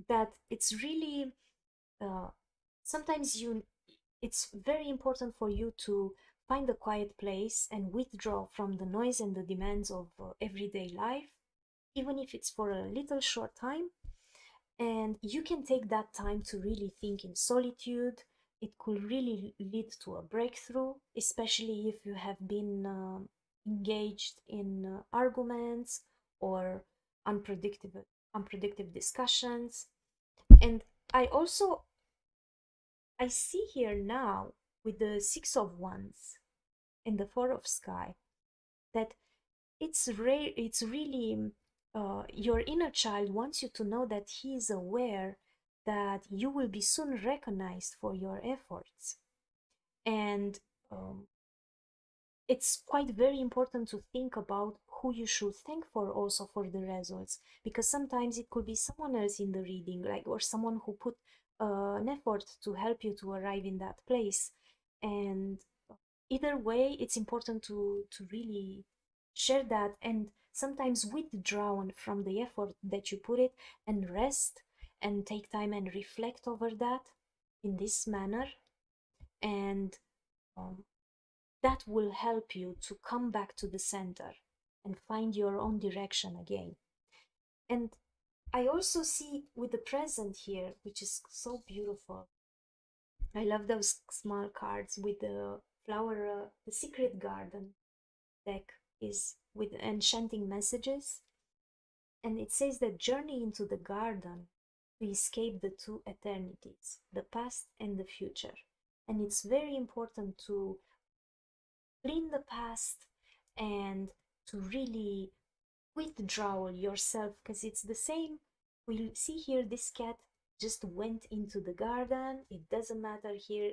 Speaker 1: that it's really sometimes it's very important for you to find a quiet place and withdraw from the noise and the demands of everyday life, even if it's for a little short time. And you can take that time to really think in solitude. It could really lead to a breakthrough, especially if you have been engaged in arguments or unpredictable discussions. And I also I see here now with the Six of Wands and the Four of Sky that it's really your inner child wants you to know that he is aware that you will be soon recognized for your efforts. And um, it's quite very important to think about who you should thank for also for the results, because sometimes it could be someone else in the reading, like, or someone who put an effort to help you to arrive in that place. And either way, it's important to really share that, and sometimes withdraw from the effort that you put it, and rest and take time and reflect over that in this manner. And um, that will help you to come back to the center and find your own direction again. And I also see with the present here, which is so beautiful. I love those small cards with the flower, the secret garden deck is with enchanting messages. And it says that journey into the garden to escape the two eternities, the past and the future. And it's very important to clean the past and to really withdraw yourself, because it's the same. We see here this cat just went into the garden. It doesn't matter here,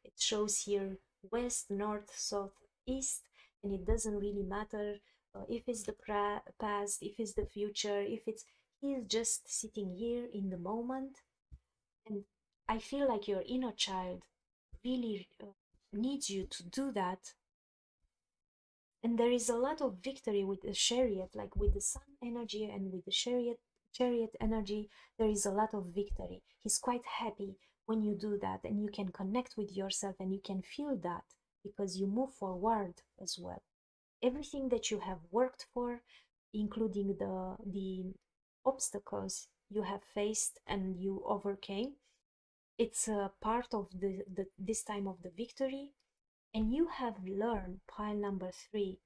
Speaker 1: it shows here west, north, south, east, and it doesn't really matter if it's the past, if it's the future, if it's he's just sitting here in the moment. And I feel like your inner child really needs you to do that. And there is a lot of victory with the chariot, like with the sun energy and with the chariot energy. There is a lot of victory. He's quite happy when you do that, and you can connect with yourself and you can feel that because you move forward as well. Everything that you have worked for, including the obstacles you have faced and you overcame, it's a part of this time of the victory. And you have learned, pile number 3,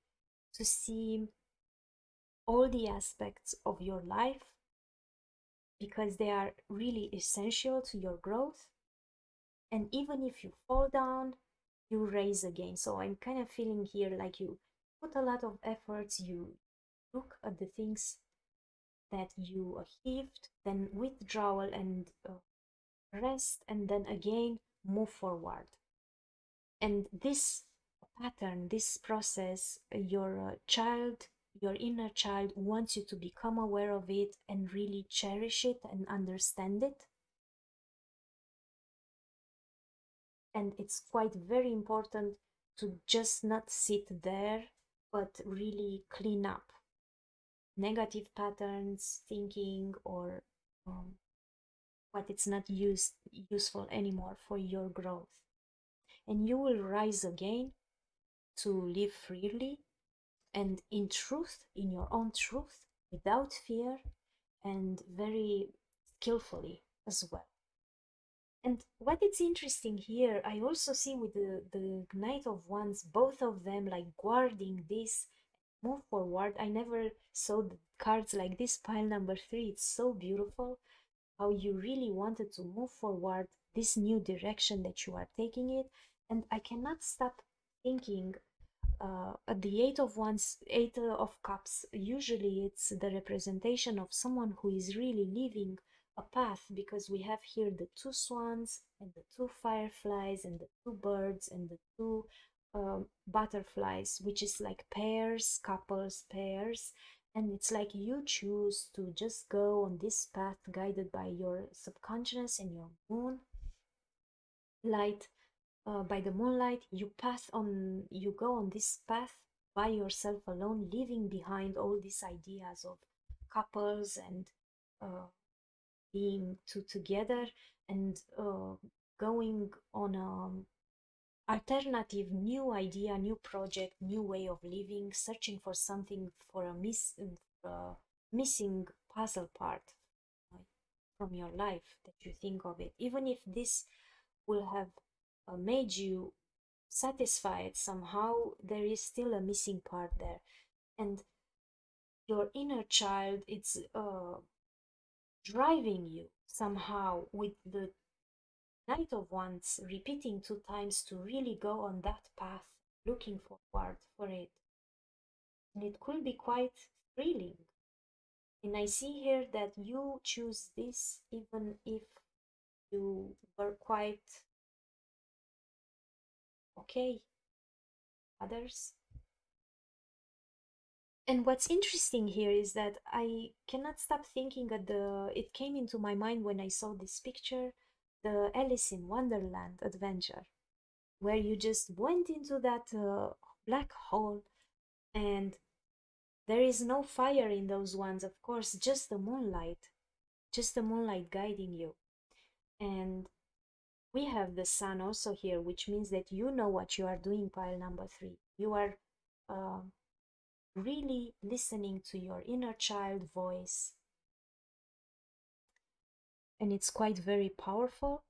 Speaker 1: to see all the aspects of your life because they are really essential to your growth. And even if you fall down, you raise again. So I'm kind of feeling here like you put a lot of efforts, you look at the things that you achieved, then withdrawal and rest, and then again move forward. And this pattern, this process, your child, your inner child wants you to become aware of it and really cherish it and understand it. And it's quite very important to just not sit there, but really clean up negative patterns, thinking, or what it's not useful anymore for your growth. And you will rise again to live freely and in truth, in your own truth, without fear, and very skillfully as well. And what is interesting here, I also see with the Knight of Wands, both of them like guarding this move forward. I never saw the cards like this, pile number 3. It's so beautiful how you really wanted to move forward this new direction that you are taking it. And I cannot stop thinking at the Eight of Wands, Eight of Cups, usually it's the representation of someone who is really living a path, because we have here the 2 swans and the 2 fireflies and the 2 birds and the 2 butterflies, which is like pairs, couples, pairs. And it's like you choose to just go on this path guided by your subconscious and your moon light. By the moonlight, you go on this path by yourself alone, leaving behind all these ideas of couples and being together, and going on a alternative new idea, new project, new way of living, searching for something, for a missing puzzle part from your life that you think of it, even if this will have made you satisfied somehow, there is still a missing part there. And your inner child, it's driving you somehow with the Knight of Wands repeating 2 times to really go on that path, looking forward for it. And it could be quite thrilling. And I see here that you choose this even if you were quite okay. Others. And what's interesting here is that I cannot stop thinking it came into my mind when I saw this picture, the Alice in Wonderland adventure, where you just went into that black hole, and there is no fire in those ones, of course, just the moonlight guiding you. And we have the sun also here, which means that you know what you are doing, pile number 3. You are really listening to your inner child voice, and it's quite very powerful,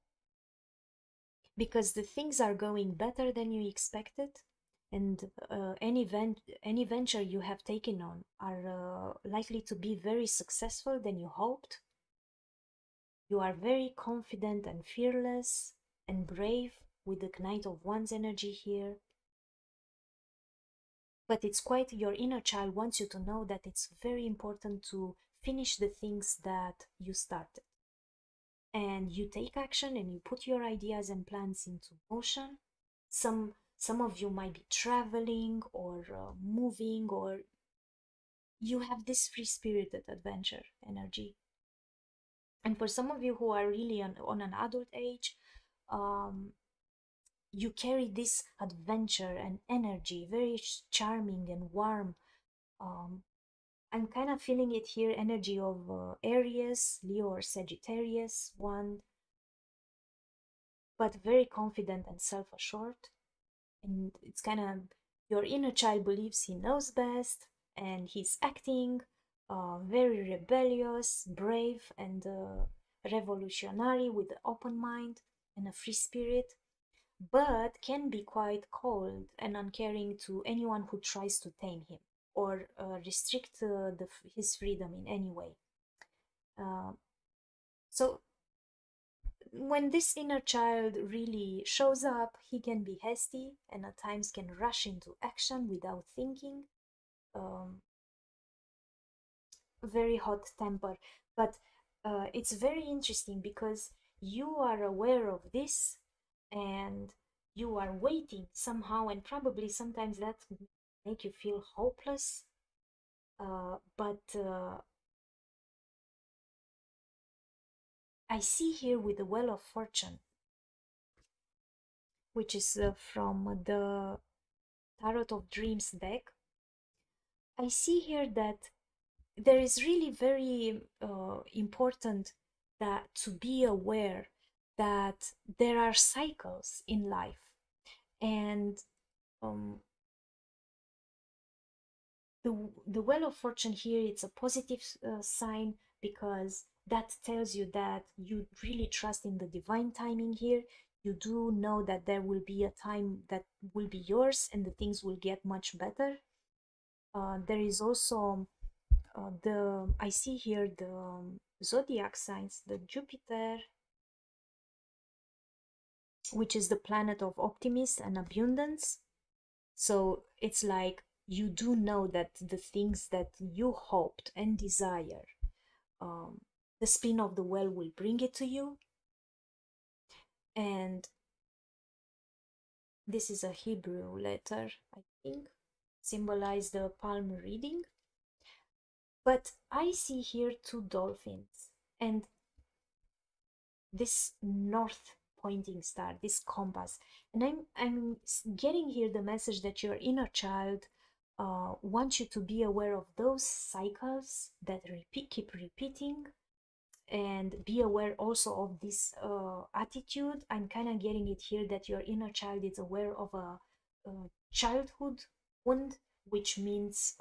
Speaker 1: because the things are going better than you expected, and any venture you have taken on are likely to be very successful than you hoped. You are very confident and fearless and brave with the Knight of Wands energy here. But it's quite, your inner child wants you to know that it's very important to finish the things that you started. And you take action and you put your ideas and plans into motion. Some of you might be traveling or moving, or you have this free-spirited adventure energy. And for some of you who are really on an adult age, you carry this adventure and energy, very charming and warm. I'm kind of feeling it here, energy of Aries, Leo or Sagittarius one, but very confident and self-assured. And it's kind of, your inner child believes he knows best, and he's acting very rebellious, brave, and revolutionary, with an open mind and a free spirit, but can be quite cold and uncaring to anyone who tries to tame him or restrict his freedom in any way. So when this inner child really shows up, he can be hasty and at times can rush into action without thinking. Very hot temper, but it's very interesting because you are aware of this and you are waiting somehow, and probably sometimes that make you feel hopeless, but I see here with the Well of Fortune, which is from the Tarot of Dreams deck, I see here that there is really very important that to be aware that there are cycles in life, and the Wheel of Fortune here, it's a positive sign, because that tells you that you really trust in the divine timing here. You do know that there will be a time that will be yours and the things will get much better. There is also I see here the zodiac signs, the Jupiter, which is the planet of optimism and abundance. So it's like you do know that the things that you hoped and desire, the spin of the wheel will bring it to you. And this is a Hebrew letter, I think, symbolize the palm reading. But I see here two dolphins and this north pointing star, this compass, and I'm getting here the message that your inner child wants you to be aware of those cycles that keep repeating, and be aware also of this attitude. I'm kind of getting it here that your inner child is aware of a childhood wound, which means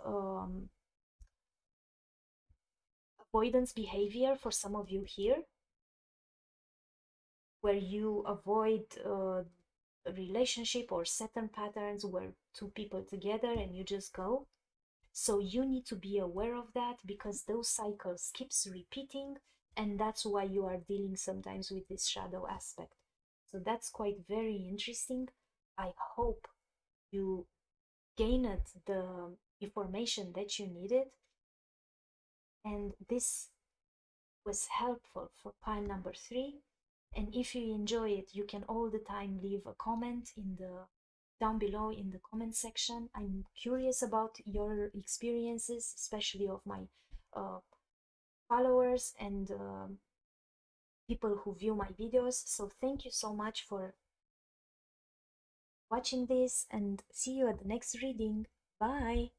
Speaker 1: avoidance behavior for some of you here, where you avoid a relationship or certain patterns where two people together and you just go. So you need to be aware of that, because those cycles keeps repeating, and that's why you are dealing sometimes with this shadow aspect. So that's quite very interesting. I hope you gained the information that you needed, and this was helpful for pile number 3. And if you enjoy it, you can all the time leave a comment in the down below in the comment section. I'm curious about your experiences, especially of my followers and people who view my videos. So thank you so much for watching this, and see you at the next reading. Bye.